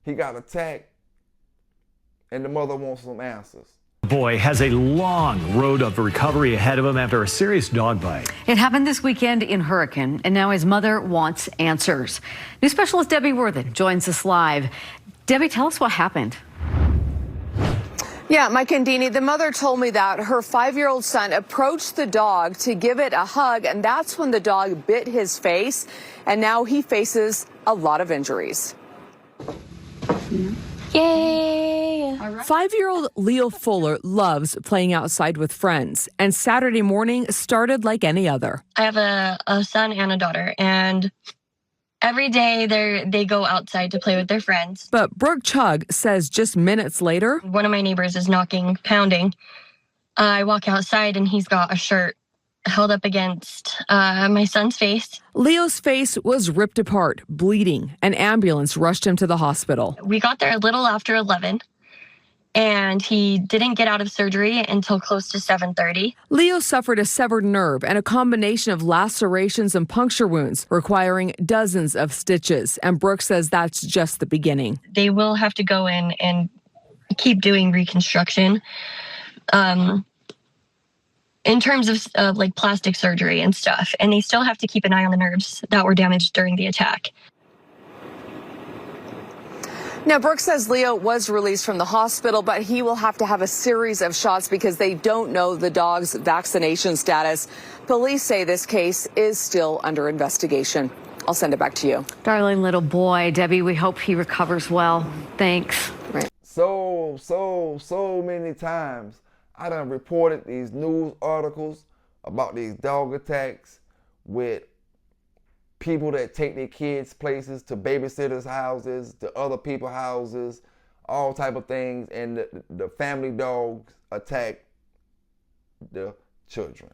He got attacked, and the mother wants some answers. The boy has a long road of recovery ahead of him after a serious dog bite. It happened this weekend in Hurricane, and now his mother wants answers. News specialist Debbie Worthen joins us live. Debbie, tell us what happened. Yeah, Mike and Deanie, the mother told me that her 5-year-old son approached the dog to give it a hug, and that's when the dog bit his face, and now he faces a lot of injuries. Yay! 5-year-old Leo Fuller loves playing outside with friends, and Saturday morning started like any other. I have a son and a daughter, and every day they go outside to play with their friends. But Brooke Chug says just minutes later, one of my neighbors is pounding. I walk outside, and he's got a shirt held up against my son's face. Leo's face was ripped apart, bleeding. An ambulance rushed him to the hospital. We got there a little after 11, and he didn't get out of surgery until close to 7:30. Leo suffered a severed nerve and a combination of lacerations and puncture wounds, requiring dozens of stitches. And Brooke says that's just the beginning. They will have to go in and keep doing reconstruction. In terms of like plastic surgery and stuff, and they still have to keep an eye on the nerves that were damaged during the attack. Now, Brooke says Leo was released from the hospital, but he will have to have a series of shots because they don't know the dog's vaccination status. Police say this case is still under investigation. I'll send it back to you. Darling little boy. Debbie, we hope he recovers well. Thanks. Right. So many times I done reported these news articles about these dog attacks with people that take their kids places, to babysitters' houses, to other people's houses, all type of things, and the family dogs attack the children.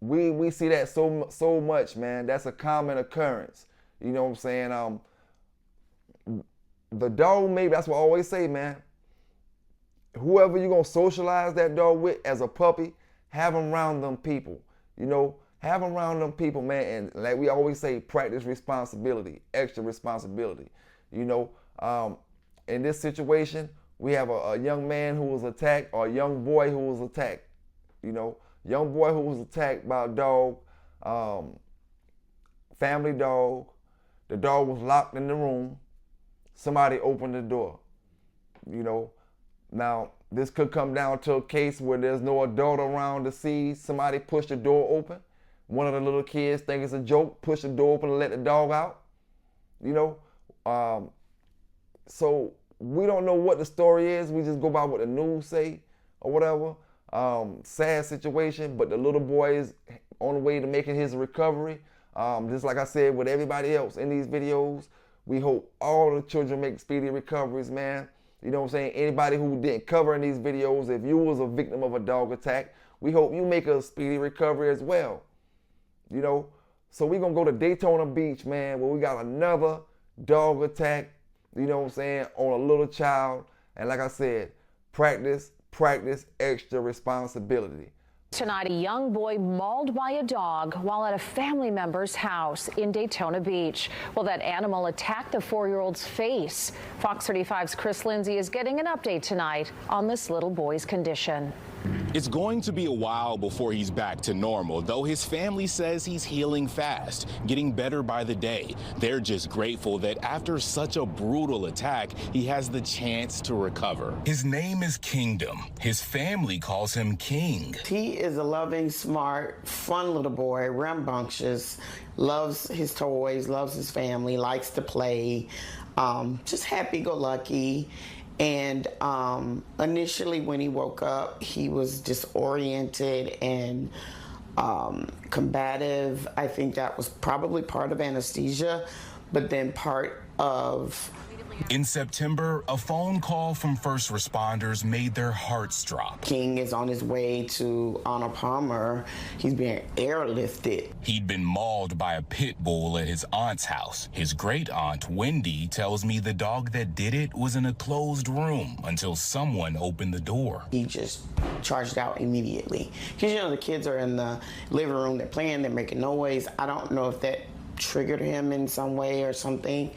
We see that so much, man. That's a common occurrence. You know what I'm saying? The dog, maybe, that's what I always say, man. Whoever you're going to socialize that dog with as a puppy, have them around them people. You know, have them around them people, man. And like we always say, practice responsibility, extra responsibility. You know, in this situation, we have a young man who was attacked, or a young boy who was attacked. You know, young boy who was attacked by a dog, family dog. The dog was locked in the room. Somebody opened the door, you know. Now, this could come down to a case where there's no adult around to see. Somebody push the door open. One of the little kids think it's a joke, push the door open and let the dog out, you know. So we don't know what the story is. We just go by what the news say or whatever. Sad situation, but the little boy is on the way to making his recovery. Just like I said with everybody else in these videos, we hope all the children make speedy recoveries, man. You know what I'm saying? Anybody who didn't cover in these videos, if you was a victim of a dog attack, we hope you make a speedy recovery as well. You know? So we're going to go to Daytona Beach, man, where we got another dog attack, you know what I'm saying, on a little child. And like I said, practice, extra responsibility. Tonight, a young boy mauled by a dog while at a family member's house in Daytona Beach. Well, that animal attacked the 4-year-old's face. Fox 35's Chris Lindsay is getting an update tonight on this little boy's condition. It's going to be a while before he's back to normal, though his family says he's healing fast, getting better by the day. They're just grateful that after such a brutal attack, he has the chance to recover. His name is Kingdom. His family calls him King. He is a loving, smart, fun little boy, rambunctious, loves his toys, loves his family, likes to play, just happy-go-lucky. And initially when he woke up, he was disoriented and combative. I think that was probably part of anesthesia, but then part of In September, a phone call from first responders made their hearts drop. King is on his way to Arnold Palmer. He's being airlifted. He'd been mauled by a pit bull at his aunt's house. His great aunt, Wendy, tells me the dog that did it was in a closed room until someone opened the door. He just charged out immediately. Because, you know, the kids are in the living room, they're playing, they're making noise. I don't know if that triggered him in some way or something,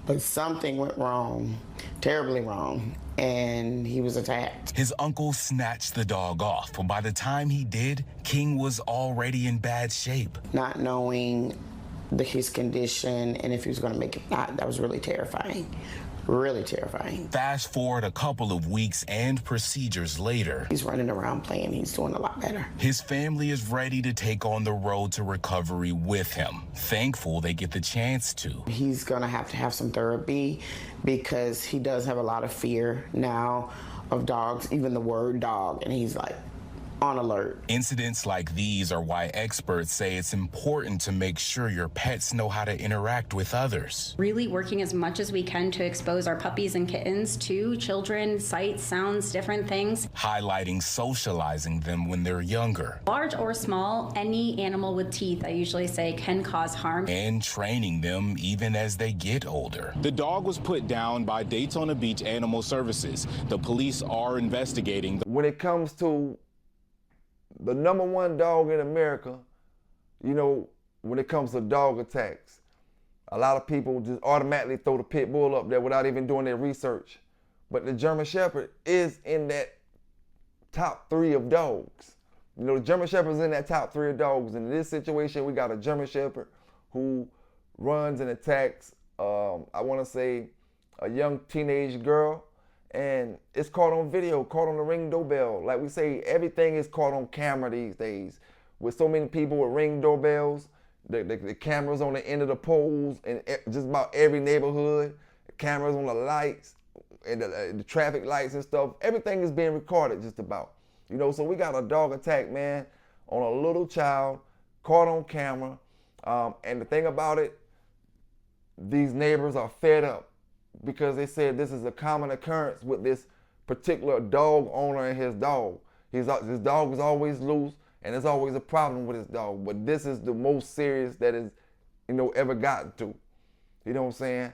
but something went wrong, terribly wrong, and he was attacked. His uncle snatched the dog off, but by the time he did, King was already in bad shape. Not knowing his condition and if he was going to make it back, that was really terrifying. Really terrifying. Fast forward a couple of weeks and procedures later. He's running around playing. He's doing a lot better. His family is ready to take on the road to recovery with him. Thankful they get the chance to. He's going to have some therapy because he does have a lot of fear now of dogs, even the word dog, and he's like on alert. Incidents like these are why experts say it's important to make sure your pets know how to interact with others. Really working as much as we can to expose our puppies and kittens to children, sights, sounds, different things. Highlighting socializing them when they're younger. Large or small, any animal with teeth, I usually say, can cause harm. And training them even as they get older. The dog was put down by Daytona Beach Animal Services. The police are investigating. When it comes to the #1 dog in America, you know, when it comes to dog attacks, a lot of people just automatically throw the pit bull up there without even doing their research. But the German Shepherd is in that top 3 of dogs. You know, the German Shepherd is in that top 3 of dogs. And in this situation, we got a German Shepherd who runs and attacks, I want to say, a young teenage girl. And it's caught on video, caught on the Ring doorbell. Like we say, everything is caught on camera these days. With so many people with Ring doorbells, the cameras on the end of the poles in just about every neighborhood, cameras on the lights, and the traffic lights and stuff. Everything is being recorded just about. You know, so we got a dog attack, man, on a little child, caught on camera. And the thing about it, these neighbors are fed up, because they said this is a common occurrence with this particular dog owner and his dog. His dog is always loose, and there's always a problem with his dog. But this is the most serious that is, you know, ever gotten to. You know what I'm saying?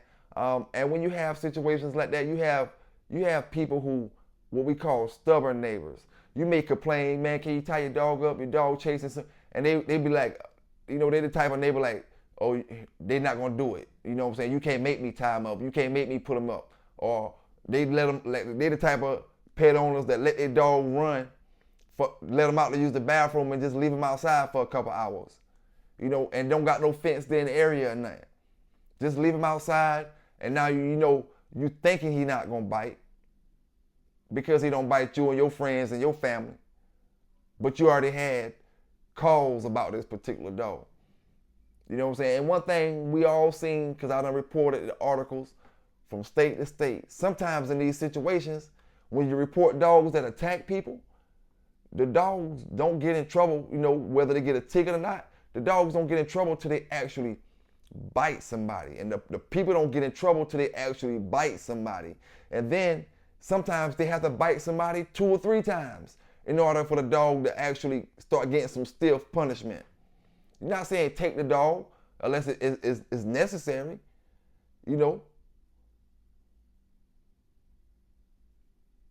And when you have situations like that, you have people who, what we call stubborn neighbors. You may complain, man, can you tie your dog up? Your dog chasing some, and they be like, you know, they the type of neighbor like, oh, they're not gonna do it. You know what I'm saying? You can't make me tie them up. You can't make me put them up. Or they they the type of pet owners that let their dog run, let them out to use the bathroom and just leave them outside for a couple hours. You know, and don't got no fence in the area or nothing. Just leave him outside, and now you thinking he not gonna bite because he don't bite you and your friends and your family. But you already had calls about this particular dog. You know what I'm saying? And one thing we all seen, because I done reported the articles from state to state, sometimes in these situations, when you report dogs that attack people, the dogs don't get in trouble, you know, whether they get a ticket or not. The dogs don't get in trouble till they actually bite somebody. And the people don't get in trouble till they actually bite somebody. And then sometimes they have to bite somebody 2 or 3 times in order for the dog to actually start getting some stiff punishment. You're not saying take the dog unless it is necessary, you know.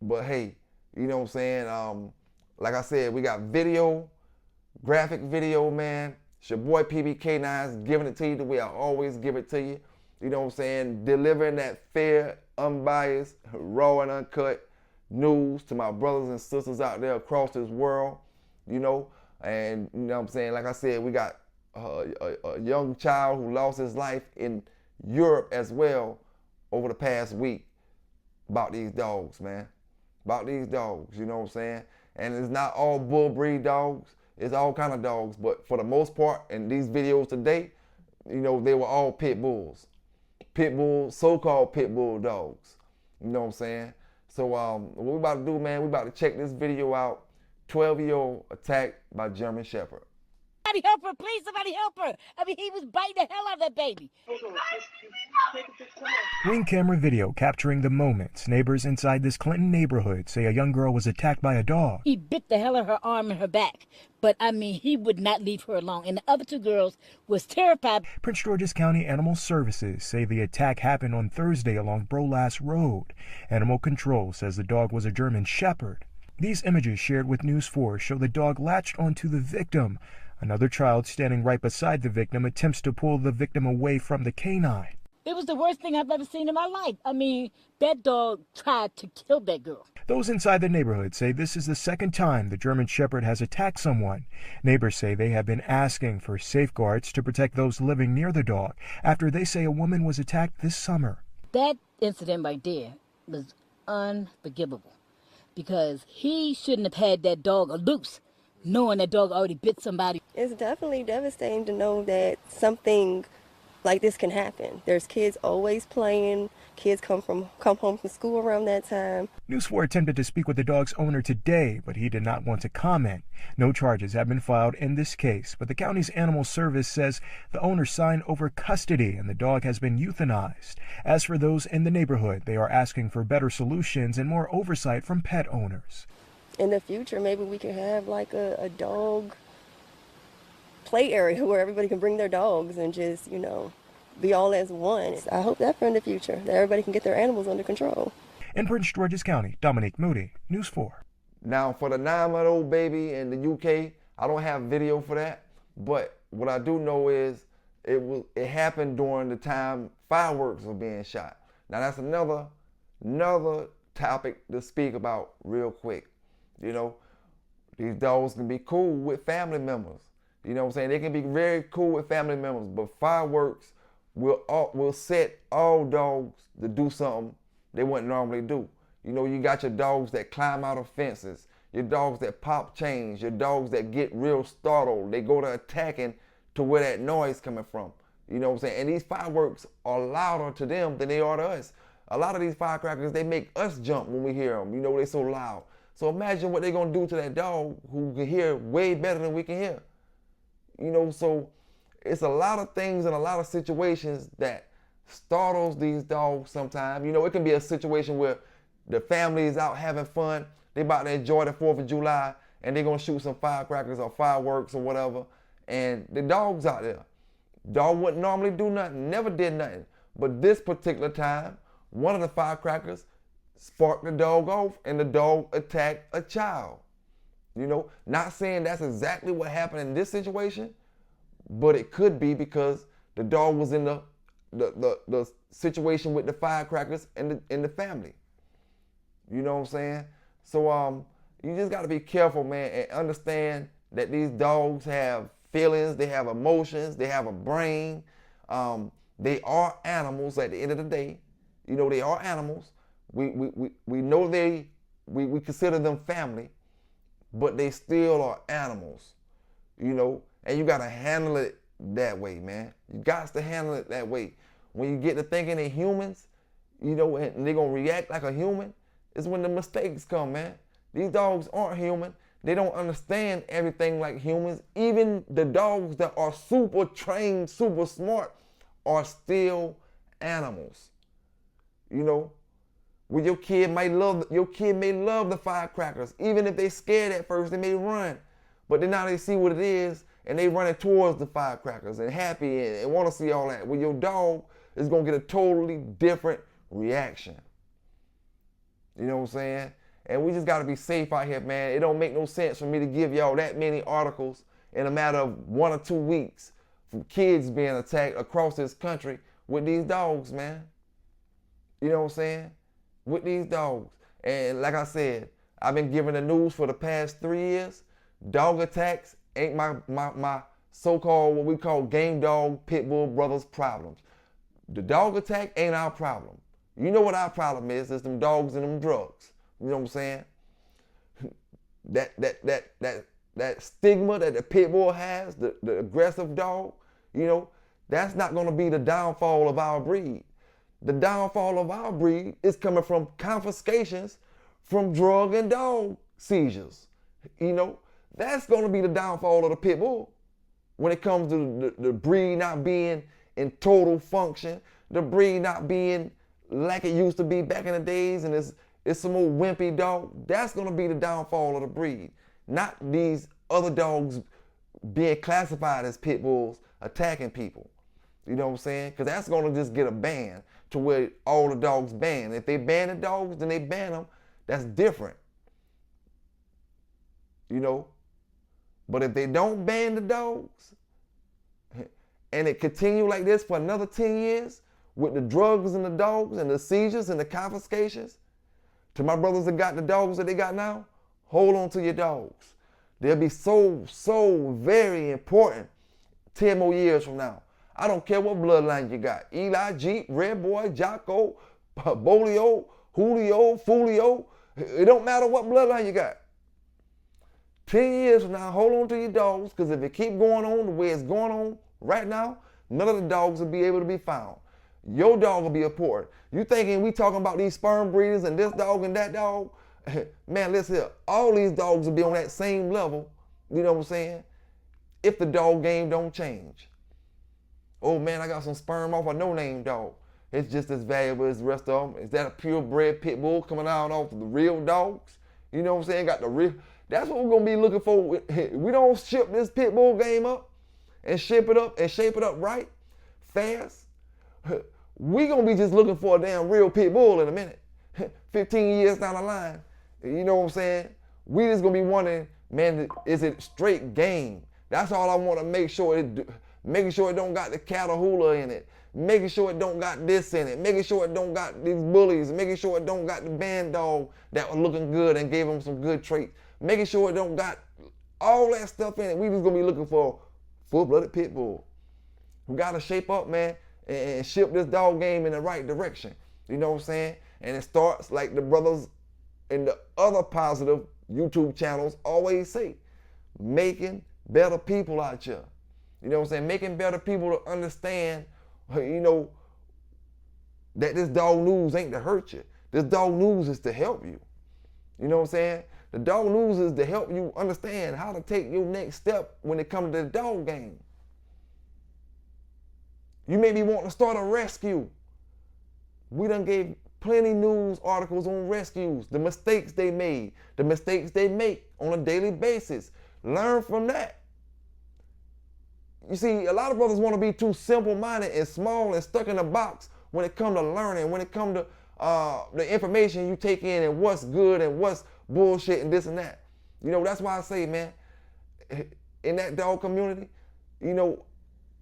But hey, you know what I'm saying? Like I said, we got video, graphic video, man. It's your boy PBK9's giving it to you the way I always give it to you. You know what I'm saying? Delivering that fair, unbiased, raw and uncut news to my brothers and sisters out there across this world, you know. And you know what I'm saying? Like I said, we got a young child who lost his life in Europe as well over the past week about these dogs, man. About these dogs, you know what I'm saying? And it's not all bull breed dogs. It's all kind of dogs. But for the most part, in these videos today, you know, they were all pit bulls. Pit bulls, so-called pit bull dogs. You know what I'm saying? So what we about to do, man, we about to check this video out. 12-year-old attacked by German Shepherd. Somebody help her, please, somebody help her. I mean, he was biting the hell out of that baby. Ring camera video capturing the moments. Neighbors inside this Clinton neighborhood say a young girl was attacked by a dog. He bit the hell out of her arm and her back. But, I mean, he would not leave her alone. And the other two girls was terrified. Prince George's County Animal Services say the attack happened on Thursday along Brolass Road. Animal Control says the dog was a German Shepherd. These images shared with News 4 show the dog latched onto the victim. Another child standing right beside the victim attempts to pull the victim away from the canine. It was the worst thing I've ever seen in my life. I mean, that dog tried to kill that girl. Those inside the neighborhood say this is the second time the German Shepherd has attacked someone. Neighbors say they have been asking for safeguards to protect those living near the dog after they say a woman was attacked this summer. That incident right there was unforgivable because he shouldn't have had that dog loose, knowing that dog already bit somebody. It's definitely devastating to know that something like this can happen. There's kids always playing. Kids come home from school around that time. News 4 attempted to speak with the dog's owner today, but he did not want to comment. No charges have been filed in this case, but the county's animal service says the owner signed over custody and the dog has been euthanized. As for those in the neighborhood, they are asking for better solutions and more oversight from pet owners. In the future, maybe we could have like a dog play area where everybody can bring their dogs and just, be all as one. I hope that for in the future, that everybody can get their animals under control. In Prince George's County, Dominique Moody, News 4. Now, for the 9-month-old baby in the UK, I don't have video for that, but what I do know is it happened during the time fireworks were being shot. Now, that's another topic to speak about real quick. These dogs can be cool with family members. You know what I'm saying? They can be very cool with family members, but fireworks will set all dogs to do something they wouldn't normally do. You got your dogs that climb out of fences, your dogs that pop chains, your dogs that get real startled. They go to attacking to where that noise coming from. You know what I'm saying? And these fireworks are louder to them than they are to us. A lot of these firecrackers, they make us jump when we hear them. They're so loud. So imagine what they're going to do to that dog who can hear way better than we can hear. So it's a lot of things and a lot of situations that startles these dogs sometimes. It can be a situation where the family is out having fun. They about to enjoy the 4th of July and they're going to shoot some firecrackers or fireworks or whatever. And the dog's out there. Dog wouldn't normally do nothing, never did nothing. But this particular time, one of the firecrackers sparked the dog off and the dog attacked a child. Not saying that's exactly what happened in this situation, but it could be because the dog was in the situation with the firecrackers and the family. You know what I'm saying? So you just got to be careful, man, and understand that these dogs have feelings, they have emotions, they have a brain. They are animals at the end of the day. They are animals. We know we consider them family, but they still are animals, and you got to handle it that way, man. You got to handle it that way. When you get to thinking they're humans, and they're going to react like a human, is when the mistakes come, man. These dogs aren't human. They don't understand everything like humans. Even the dogs that are super trained, super smart, are still animals. Well, your kid may love the firecrackers. Even if they scared at first, they may run. But then now they see what it is, and they running towards the firecrackers and happy and want to see all that. Well, your dog is going to get a totally different reaction. You know what I'm saying? And we just got to be safe out here, man. It don't make no sense for me to give y'all that many articles in a matter of 1 or 2 weeks from kids being attacked across this country with these dogs, man. You know what I'm saying? With these dogs. And like I said, I've been giving the news for the past 3 years. Dog attacks ain't my so-called, what we call game dog, Pitbull brothers problems. The dog attack ain't our problem. You know what our problem is them dogs and them drugs. You know what I'm saying? That stigma that the Pitbull has, the aggressive dog, that's not gonna be the downfall of our breed. The downfall of our breed is coming from confiscations from drug and dog seizures. That's going to be the downfall of the pit bull. when it comes to the breed not being in total function, the breed not being like it used to be back in the days, and it's some old wimpy dog. That's gonna be the downfall of the breed. Not these other dogs being classified as pit bulls attacking people. You know what I'm saying? Because that's gonna just get a ban to where all the dogs ban. If they ban the dogs, then they ban them. That's different. You know? But if they don't ban the dogs, and it continue like this for another 10 years, with the drugs and the dogs and the seizures and the confiscations, to my brothers that got the dogs that they got now, hold on to your dogs. They'll be so very important 10 more years from now. I don't care what bloodline you got. Eli, Jeep, Red Boy, Jocko, Bolio, Julio, Fulio. It don't matter what bloodline you got. 10 years from now, hold on to your dogs, because if it keep going on the way it's going on right now, none of the dogs will be able to be found. Your dog will be important. You thinking we talking about these sperm breeders and this dog and that dog? Man, listen here. All these dogs will be on that same level, you know what I'm saying, if the dog game don't change. Oh man, I got some sperm off a no-name dog. It's just as valuable as the rest of them. Is that a purebred pit bull coming out off of the real dogs? You know what I'm saying? Got the real. That's what we're gonna be looking for. We don't ship this pit bull game up and shape it up right, fast. We gonna be just looking for a damn real pit bull in a minute. 15 years down the line. You know what I'm saying? We just gonna be wondering, man, is it straight game? That's all I want to make sure it. Making sure it don't got the Catahoula in it. Making sure it don't got this in it. Making sure it don't got these bullies. Making sure it don't got the band dog that was looking good and gave them some good traits. Making sure it don't got all that stuff in it. We just gonna be looking for full-blooded pit bull. We gotta shape up, man, and ship this dog game in the right direction. You know what I'm saying? And it starts like the brothers in the other positive YouTube channels always say, making better people out here. You know what I'm saying? Making better people to understand, you know, that this dog news ain't to hurt you. This dog news is to help you. You know what I'm saying? The dog news is to help you understand how to take your next step when it comes to the dog game. You may be wanting to start a rescue. We done gave plenty news articles on rescues, the mistakes they made, the mistakes they make on a daily basis. Learn from that. You see, a lot of brothers want to be too simple-minded and small and stuck in a box when it comes to learning, when it comes to the information you take in and what's good and what's bullshit and this and that. You know, that's why I say, man, in that dog community, you know,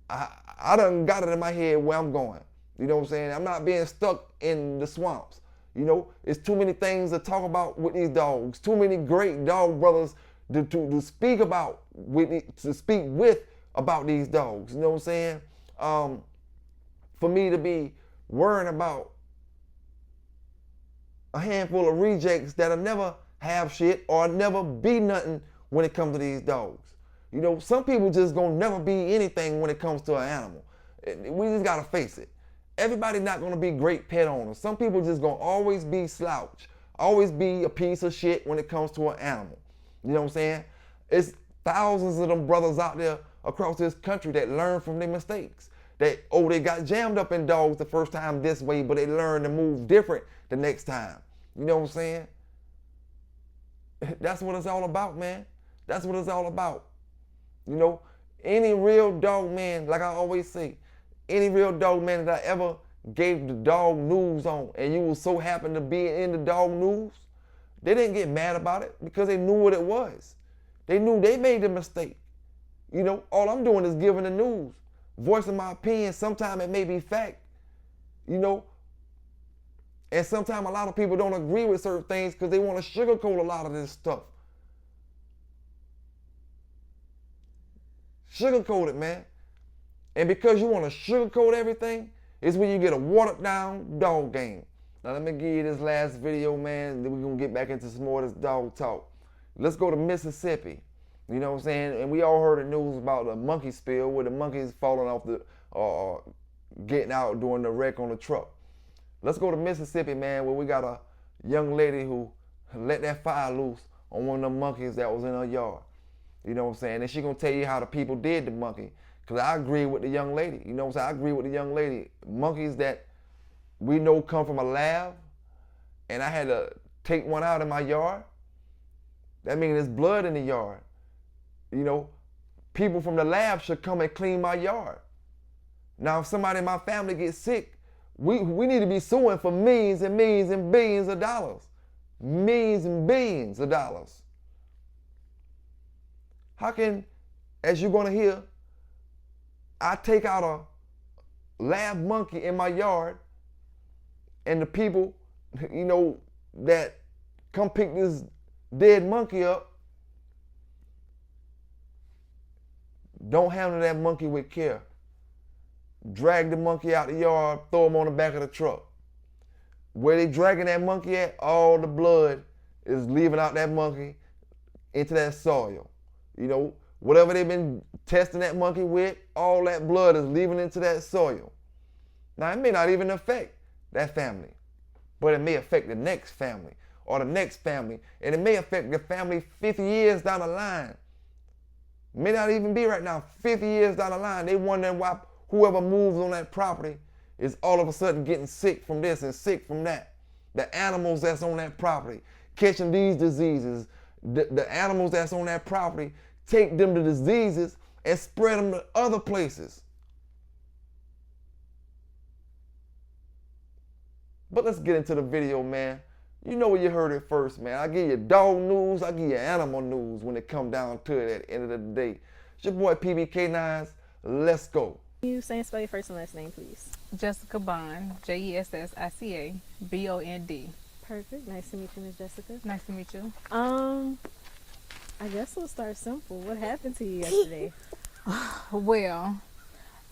I done got it in my head where I'm going. You know what I'm saying? I'm not being stuck in the swamps. You know, it's too many things to talk about with these dogs. Too many great dog brothers to speak about, to speak with about these dogs. You know what I'm saying? For me to be worrying about a handful of rejects that'll never have shit or never be nothing when it comes to these dogs. You know, some people just gonna never be anything when it comes to an animal. We just gotta face it. Everybody not gonna be great pet owners. Some people just gonna always be slouch, always be a piece of shit when it comes to an animal. You know what I'm saying? It's thousands of them brothers out there across this country that learn from their mistakes. That, oh, they got jammed up in dogs the first time this way, but they learned to move different the next time. You know what I'm saying? That's what it's all about, man. That's what it's all about. You know, any real dog man, like I always say, any real dog man that I ever gave the dog news on, and you was so happen to be in the dog news, they didn't get mad about it because they knew what it was. They knew they made the mistake. You know, all I'm doing is giving the news, voicing my opinion. Sometimes it may be fact, you know, and sometimes a lot of people don't agree with certain things because they want to sugarcoat a lot of this stuff. Sugarcoat it, man. And because you want to sugarcoat everything, is when you get a watered down dog game. Now let me give you this last video, man, and then we're going to get back into some more of this dog talk. Let's go to Mississippi. You know what I'm saying? And we all heard the news about the monkey spill where the monkeys falling off the, getting out during the wreck on the truck. Let's go to Mississippi, man, where we got a young lady who let that fire loose on one of them monkeys that was in her yard. You know what I'm saying? And she gonna tell you how the people did the monkey. Cause I agree with the young lady. You know what I'm saying? I agree with the young lady. Monkeys that we know come from a lab, and I had to take one out in my yard. That means there's blood in the yard. You know, people from the lab should come and clean my yard. Now, if somebody in my family gets sick, we need to be suing for millions and millions and billions of dollars. Millions and billions of dollars. How can, as you're gonna hear, I take out a lab monkey in my yard, and the people, you know, that come pick this dead monkey up don't handle that monkey with care. Drag the monkey out the yard, throw him on the back of the truck. Where they dragging that monkey at, all the blood is leaving out that monkey into that soil. You know, whatever they've been testing that monkey with, all that blood is leaving into that soil. Now, it may not even affect that family, but it may affect the next family or the next family, and it may affect the family 50 years down the line. May not even be right now, 50 years down the line. They wondering why whoever moves on that property is all of a sudden getting sick from this and sick from that. The animals that's on that property catching these diseases. The animals that's on that property take them the diseases and spread them to other places. But let's get into the video, man. You know where you heard it first, man. I give you dog news, I give you animal news when it come down to it at the end of the day. It's your boy PBK9s. Let's go. You say and spell your first and last name, please. Jessica Bond, Jessica Bond. Perfect. Nice to meet you, Miss Jessica. Nice to meet you. I guess we'll start simple. What happened to you yesterday? Well,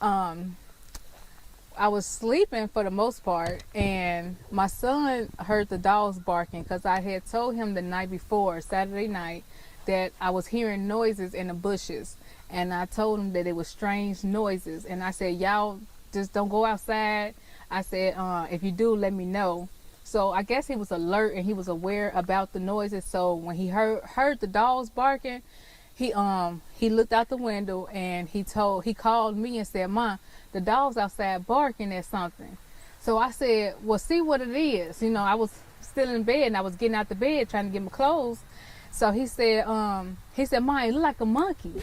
I was sleeping for the most part, and my son heard the dogs barking because I had told him the night before, Saturday night, that I was hearing noises in the bushes. And I told him that it was strange noises. And I said, y'all just don't go outside. I said, if you do, let me know. So I guess he was alert and he was aware about the noises. So when he heard the dogs barking, he looked out the window and he called me and said, "Mom, the dog's outside barking at something." So I said, well, see what it is. You know, I was still in bed and I was getting out the bed trying to get my clothes. So he said, "Mom, it look like a monkey."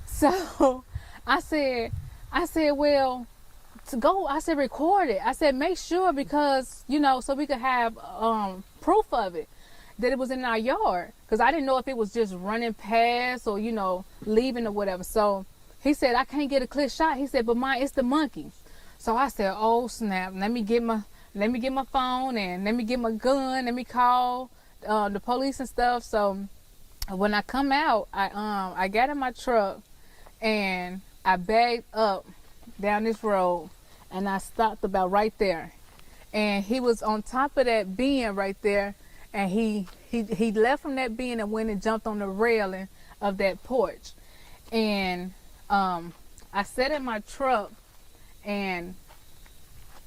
So I said, well, record it. I said, make sure, because, you know, so we could have proof of it, that it was in our yard. Because I didn't know if it was just running past or, you know, leaving or whatever. So he said, I can't get a clear shot. He said, but Mom, it's the monkey. So I said, oh snap, let me get my phone and let me get my gun, let me call the police and stuff. So when I come out, I got in my truck and I backed up down this road and I stopped about right there. And he was on top of that bin right there, and he left from that bin and went and jumped on the railing of that porch. And I sat in my truck, and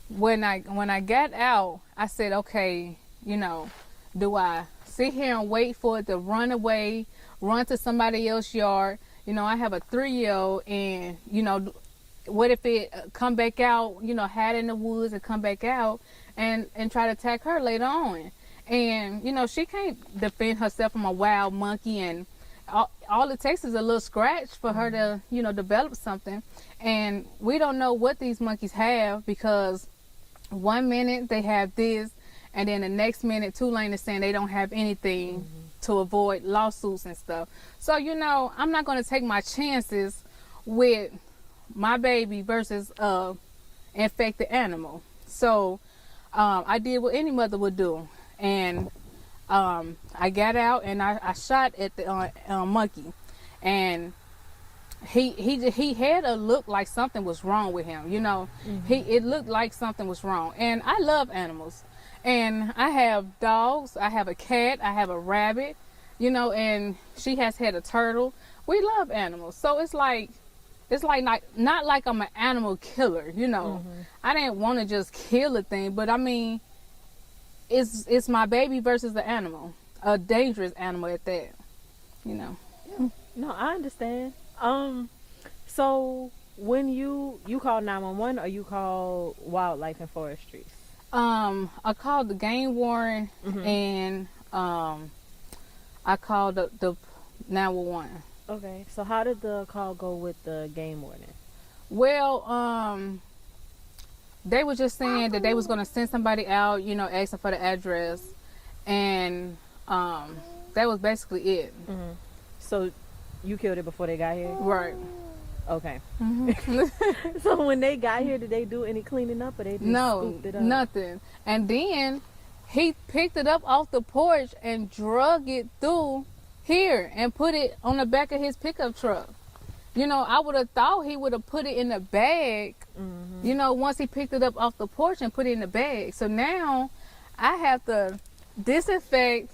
when I got out, I said, okay, you know, do I sit here and wait for it to run away, run to somebody else's yard? You know, I have a 3-year-old, and, you know, what if it come back out, you know, hide in the woods and come back out and try to attack her later on? And, you know, she can't defend herself from a wild monkey, and all it takes is a little scratch for her to, you know, develop something. And we don't know what these monkeys have, because one minute they have this, and then the next minute Tulane is saying they don't have anything to avoid lawsuits and stuff. So, you know, I'm not going to take my chances with my baby versus infected animal. So I did what any mother would do, and I got out and I shot at the monkey, and he had a look like something was wrong with him. You know, it looked like something was wrong. And I love animals, and I have dogs, I have a cat, I have a rabbit, you know, and she has had a turtle. We love animals. So it's like not like I'm an animal killer, you know. I didn't want to just kill a thing, but I mean, it's my baby versus the animal, a dangerous animal at that, you know. No, I understand. So when you call 911 or you call wildlife and forestry? I called the game warden and I called the 911. Okay, so how did the call go with the game warden? Well, they were just saying that they was gonna send somebody out, you know, asking for the address, and that was basically it. So you killed it before they got here? Right. Okay. So when they got here, did they do any cleaning up, or they just scooped it up? Nothing. And then he picked it up off the porch and drug it through here and put it on the back of his pickup truck. You know, I would have thought he would have put it in a bag, you know, once he picked it up off the porch and put it in the bag. So now I have to disinfect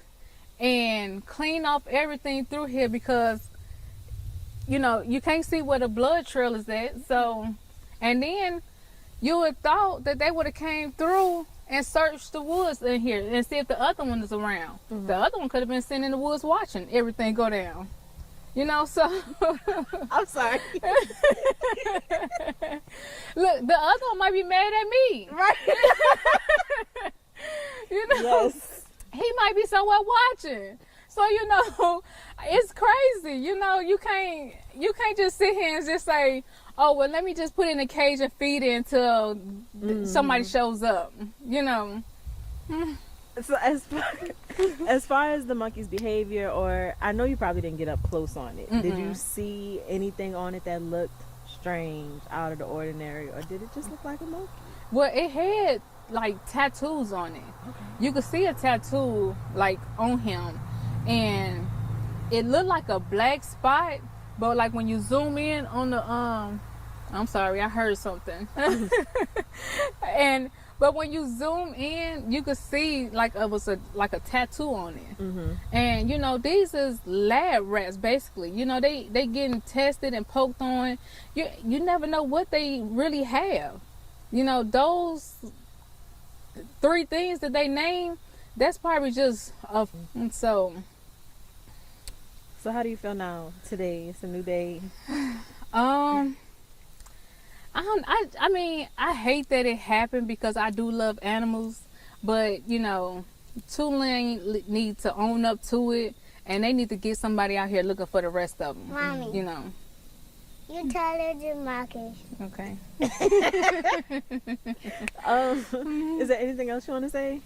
and clean off everything through here because, you know, you can't see where the blood trail is at. So, and then you would thought that they would have came through and searched the woods in here and see if the other one is around. The other one could have been sitting in the woods watching everything go down. You know, so I'm sorry. Look, the other one might be mad at me. Right. You know, yes. He might be somewhere watching. So, you know, it's crazy. You know, you can't just sit here and just say, oh, well, let me just put it in a cage and feed it until somebody shows up, you know. So as far as the monkey's behavior, or I know you probably didn't get up close on it. Did you see anything on it that looked strange, out of the ordinary, or did it just look like a monkey? Well, it had like tattoos on it. You could see a tattoo like on him, and it looked like a black spot, but like when you zoom in on the I'm sorry, I heard something. But when you zoom in, you could see like it was a tattoo on it. And you know, these is lab rats basically. You know, they getting tested and poked on. You never know what they really have. You know, those 3 things that they name, that's probably just so how do you feel now? Today, it's a new day. I mean, I hate that it happened because I do love animals, but you know, Tulane need to own up to it, and they need to get somebody out here looking for the rest of them. Mommy, you know. You tell her to Marcus. Okay. Is there anything else you want to say?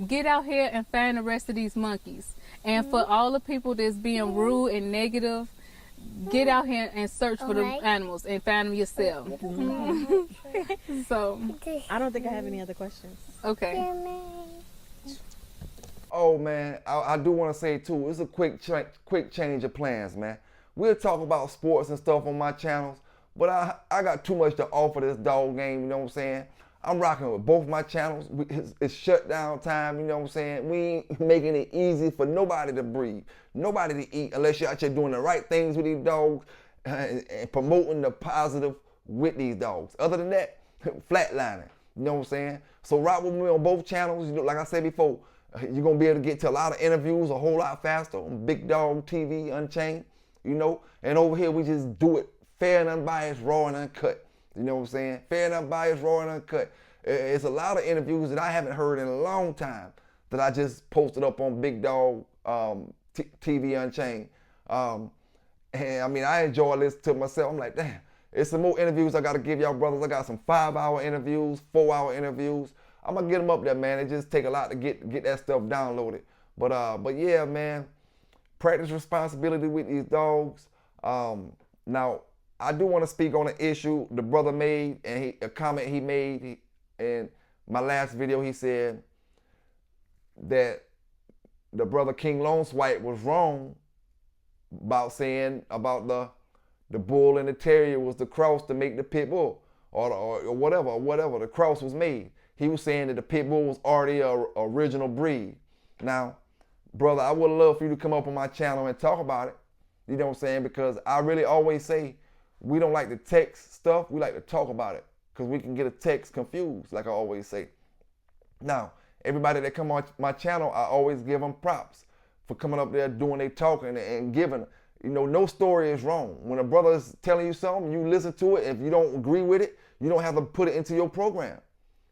Get out here and find the rest of these monkeys, and for all the people that's being rude and negative, get out here and search for the animals and find them yourself. So, I don't think I have any other questions. Okay. Oh man, I do want to say too, it's a quick change of plans, man. We'll talk about sports and stuff on my channels, but I got too much to offer this dog game, you know what I'm saying? I'm rocking with both my channels. It's shutdown time, you know what I'm saying? We ain't making it easy for nobody to breathe, nobody to eat, unless you're out here doing the right things with these dogs and promoting the positive with these dogs. Other than that, flatlining, you know what I'm saying? So rock with me on both channels. You know, like I said before, you're going to be able to get to a lot of interviews a whole lot faster on Big Dog TV Unchained, you know? And over here, we just do it fair and unbiased, raw and uncut. You know what I'm saying? Fair and unbiased, raw and uncut. It's a lot of interviews that I haven't heard in a long time that I just posted up on Big Dog TV Unchained. And I mean, I enjoy listening to myself. I'm like, damn, it's some more interviews I got to give y'all brothers. I got some 5-hour interviews, 4-hour interviews. I'm going to get them up there, man. It just take a lot to get that stuff downloaded. But yeah, man, practice responsibility with these dogs. Now, I do want to speak on an issue the brother made, and a comment he made in my last video. He said that the brother King Lone Swipe was wrong about saying about the bull and the terrier was the cross to make the pit bull, or whatever the cross was made. He was saying that the pit bull was already a original breed. Now, brother, I would love for you to come up on my channel and talk about it. You know what I'm saying? Because I really always say, we don't like to text stuff, we like to talk about it, because we can get a text confused, like I always say. Now, everybody that come on my channel, I always give them props, for coming up there doing their talking and giving. You know, no story is wrong. When a brother is telling you something, you listen to it. If you don't agree with it, you don't have to put it into your program.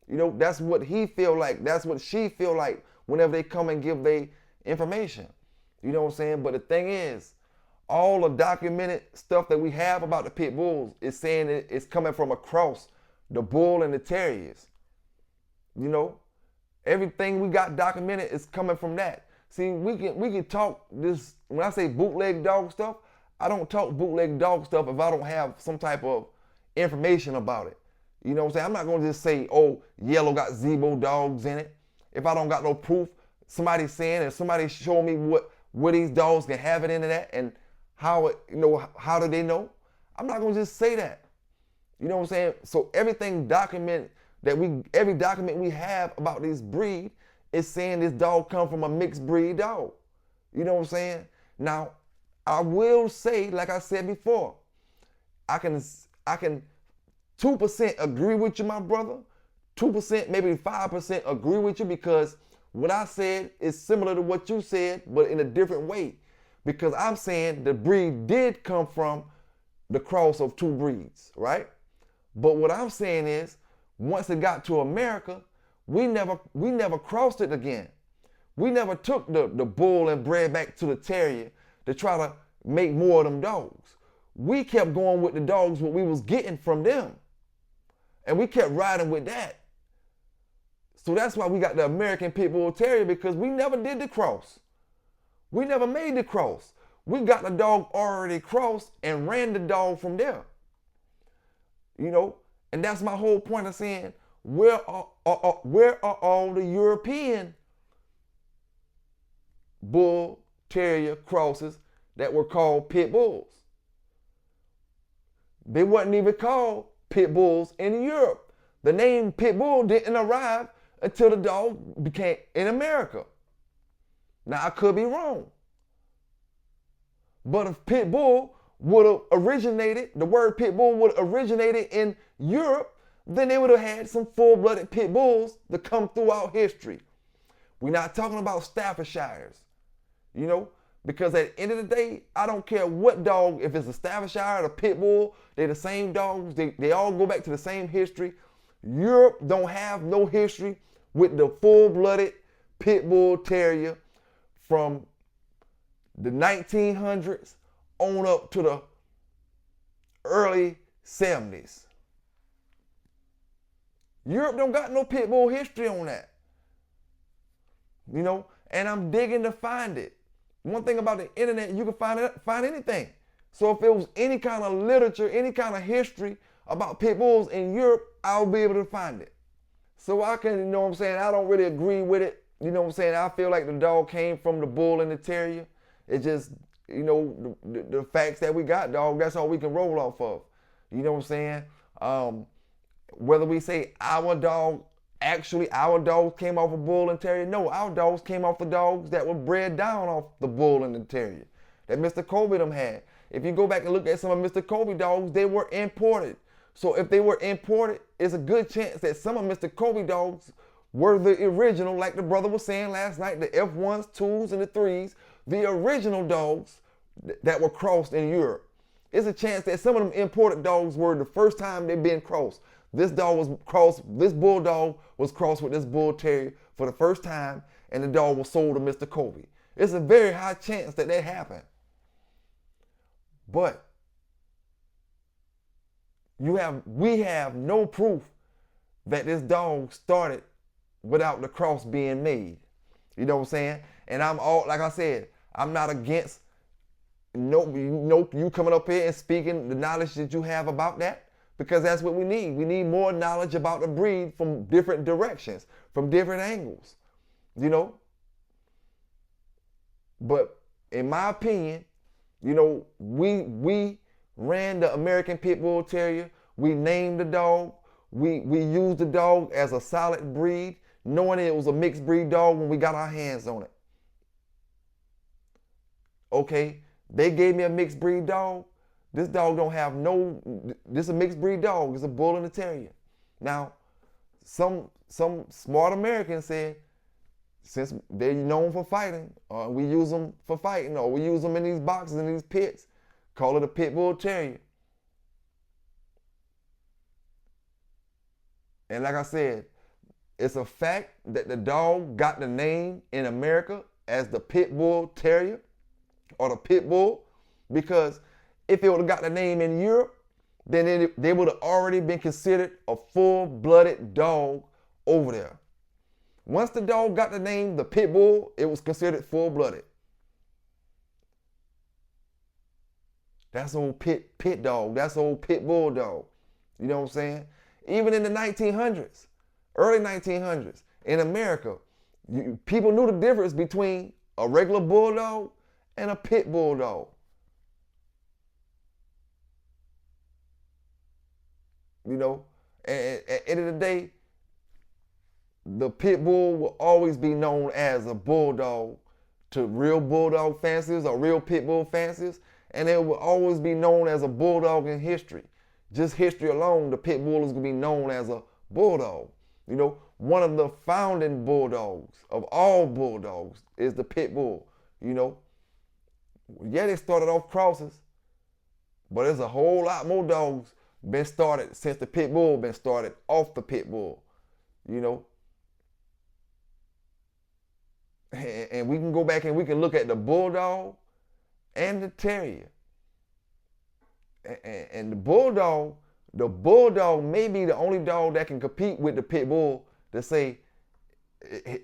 You know, that's what he feel like. That's what she feel like whenever they come and give their information. You know what I'm saying? But the thing is, all the documented stuff that we have about the pit bulls is saying it's coming from across the bull and the terriers. You know, everything we got documented is coming from that. See, we can talk this, when I say bootleg dog stuff, I don't talk bootleg dog stuff if I don't have some type of information about it. You know what I'm saying? I'm not gonna just say, oh, yellow got Zebo dogs in it. If I don't got no proof, somebody saying, and somebody show me where these dogs can have it into that and how it, you know, how do they know? I'm not gonna just say that. You know what I'm saying? So everything documented every document we have about this breed is saying this dog come from a mixed breed dog. You know what I'm saying? Now, I will say, like I said before, I can 2% agree with you, my brother. 2%, maybe 5% agree with you, because what I said is similar to what you said, but in a different way. Because I'm saying the breed did come from the cross of two breeds, right? But what I'm saying is, once it got to America, we never crossed it again. We never took the bull and bred back to the terrier to try to make more of them dogs. We kept going with the dogs what we was getting from them. And we kept riding with that. So that's why we got the American Pit Bull Terrier, because we never did the cross. We never made the cross. We got the dog already crossed and ran the dog from there. You know, and that's my whole point of saying, where are all the European bull terrier crosses that were called pit bulls? They wasn't even called pit bulls in Europe. The name pit bull didn't arrive until the dog became in America. Now, I could be wrong. But if pit bull would have originated, the word pit bull would have originated in Europe, then they would have had some full-blooded pit bulls to come throughout history. We're not talking about Staffordshires, you know, because at the end of the day, I don't care what dog, if it's a Staffordshire or a pit bull, they're the same dogs. They all go back to the same history. Europe don't have no history with the full-blooded pit bull terrier from the 1900s on up to the early 70s. Europe don't got no pit bull history on that. You know, and I'm digging to find it. One thing about the internet, you can find anything. So if it was any kind of literature, any kind of history about pit bulls in Europe, I'll be able to find it. So I can, you know what I'm saying, I don't really agree with it. You know what I'm saying? I feel like the dog came from the bull and the terrier. It's just, you know, the facts that we got, dog, that's all we can roll off of. You know what I'm saying? Whether we say our dogs came off a bull and terrier, no, our dogs came off the dogs that were bred down off the bull and the terrier that Mr. Kobe them had. If you go back and look at some of Mr. Kobe dogs, they were imported. So if they were imported, it's a good chance that some of Mr. Kobe dogs were the original, like the brother was saying last night, the F1s, 2s, and the 3s, the original dogs that were crossed in Europe. It's a chance that some of them imported dogs were the first time they've been crossed. This dog was crossed, this bulldog was crossed with this bull terrier for the first time, and the dog was sold to Mr. Kobe. It's a very high chance that that happened. But we have no proof that this dog started without the cross being made. You know what I'm saying? And like I said, I'm not against you coming up here and speaking the knowledge that you have about that, because that's what we need. We need more knowledge about the breed from different directions, from different angles, you know? But in my opinion, you know, we ran the American Pit Bull Terrier. We named the dog. We used the dog as a solid breed, knowing it was a mixed breed dog when we got our hands on it. Okay, they gave me a mixed breed dog. This dog don't have this is a mixed breed dog. It's a bull and a terrier. Now, some smart Americans said, since they're known for fighting, we use them for fighting, or we use them in these boxes, in these pits. Call it a Pitbull Terrier. And like I said, it's a fact that the dog got the name in America as the Pitbull Terrier or the Pitbull, because if it would have got the name in Europe, then they would have already been considered a full-blooded dog over there. Once the dog got the name the Pitbull, it was considered full-blooded. That's old pit dog. That's old pit bull dog. You know what I'm saying? Even in the 1900s, early 1900s, in America, people knew the difference between a regular bulldog and a pit bull dog. You know, and at the end of the day, the pit bull will always be known as a bulldog to real bulldog fanciers or real pit bull fanciers, and it will always be known as a bulldog in history. Just history alone, the pit bull is going to be known as a bulldog. You know, one of the founding bulldogs of all bulldogs is the pit bull. You know, yeah, they started off crosses, but there's a whole lot more dogs been started since the pit bull been started off the pit bull. You know, and we can go back and we can look at the bulldog and the terrier. And the bulldog may be the only dog that can compete with the pit bull to say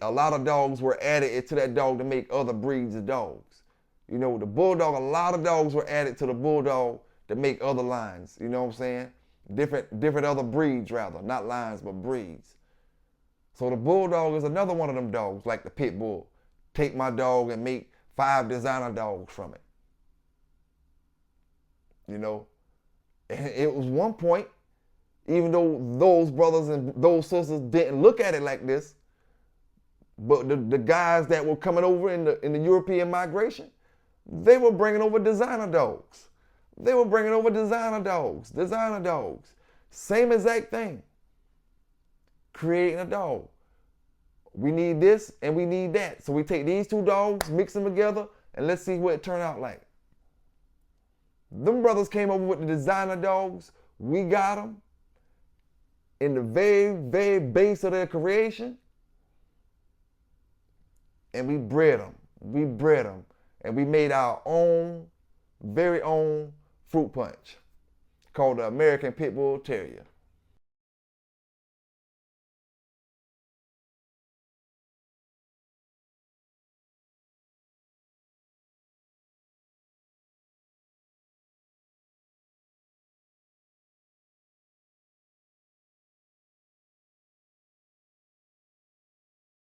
a lot of dogs were added to that dog to make other breeds of dogs. You know, the bulldog, a lot of dogs were added to the bulldog to make other lines. You know what I'm saying? Different other breeds rather, not lines, but breeds. So the bulldog is another one of them dogs like the pit bull. Take my dog and make 5 designer dogs from it. You know, and it was one point, even though those brothers and those sisters didn't look at it like this, but the guys that were coming over in the European migration, they were bringing over designer dogs. They were bringing over designer dogs. Same exact thing. Creating a dog. We need this and we need that. So we take these 2 dogs, mix them together, and let's see what it turned out like. Them brothers came over with the designer dogs. We got them in the very, very base of their creation. And we bred them. And we made our own, very own fruit punch called the American Pitbull Terrier.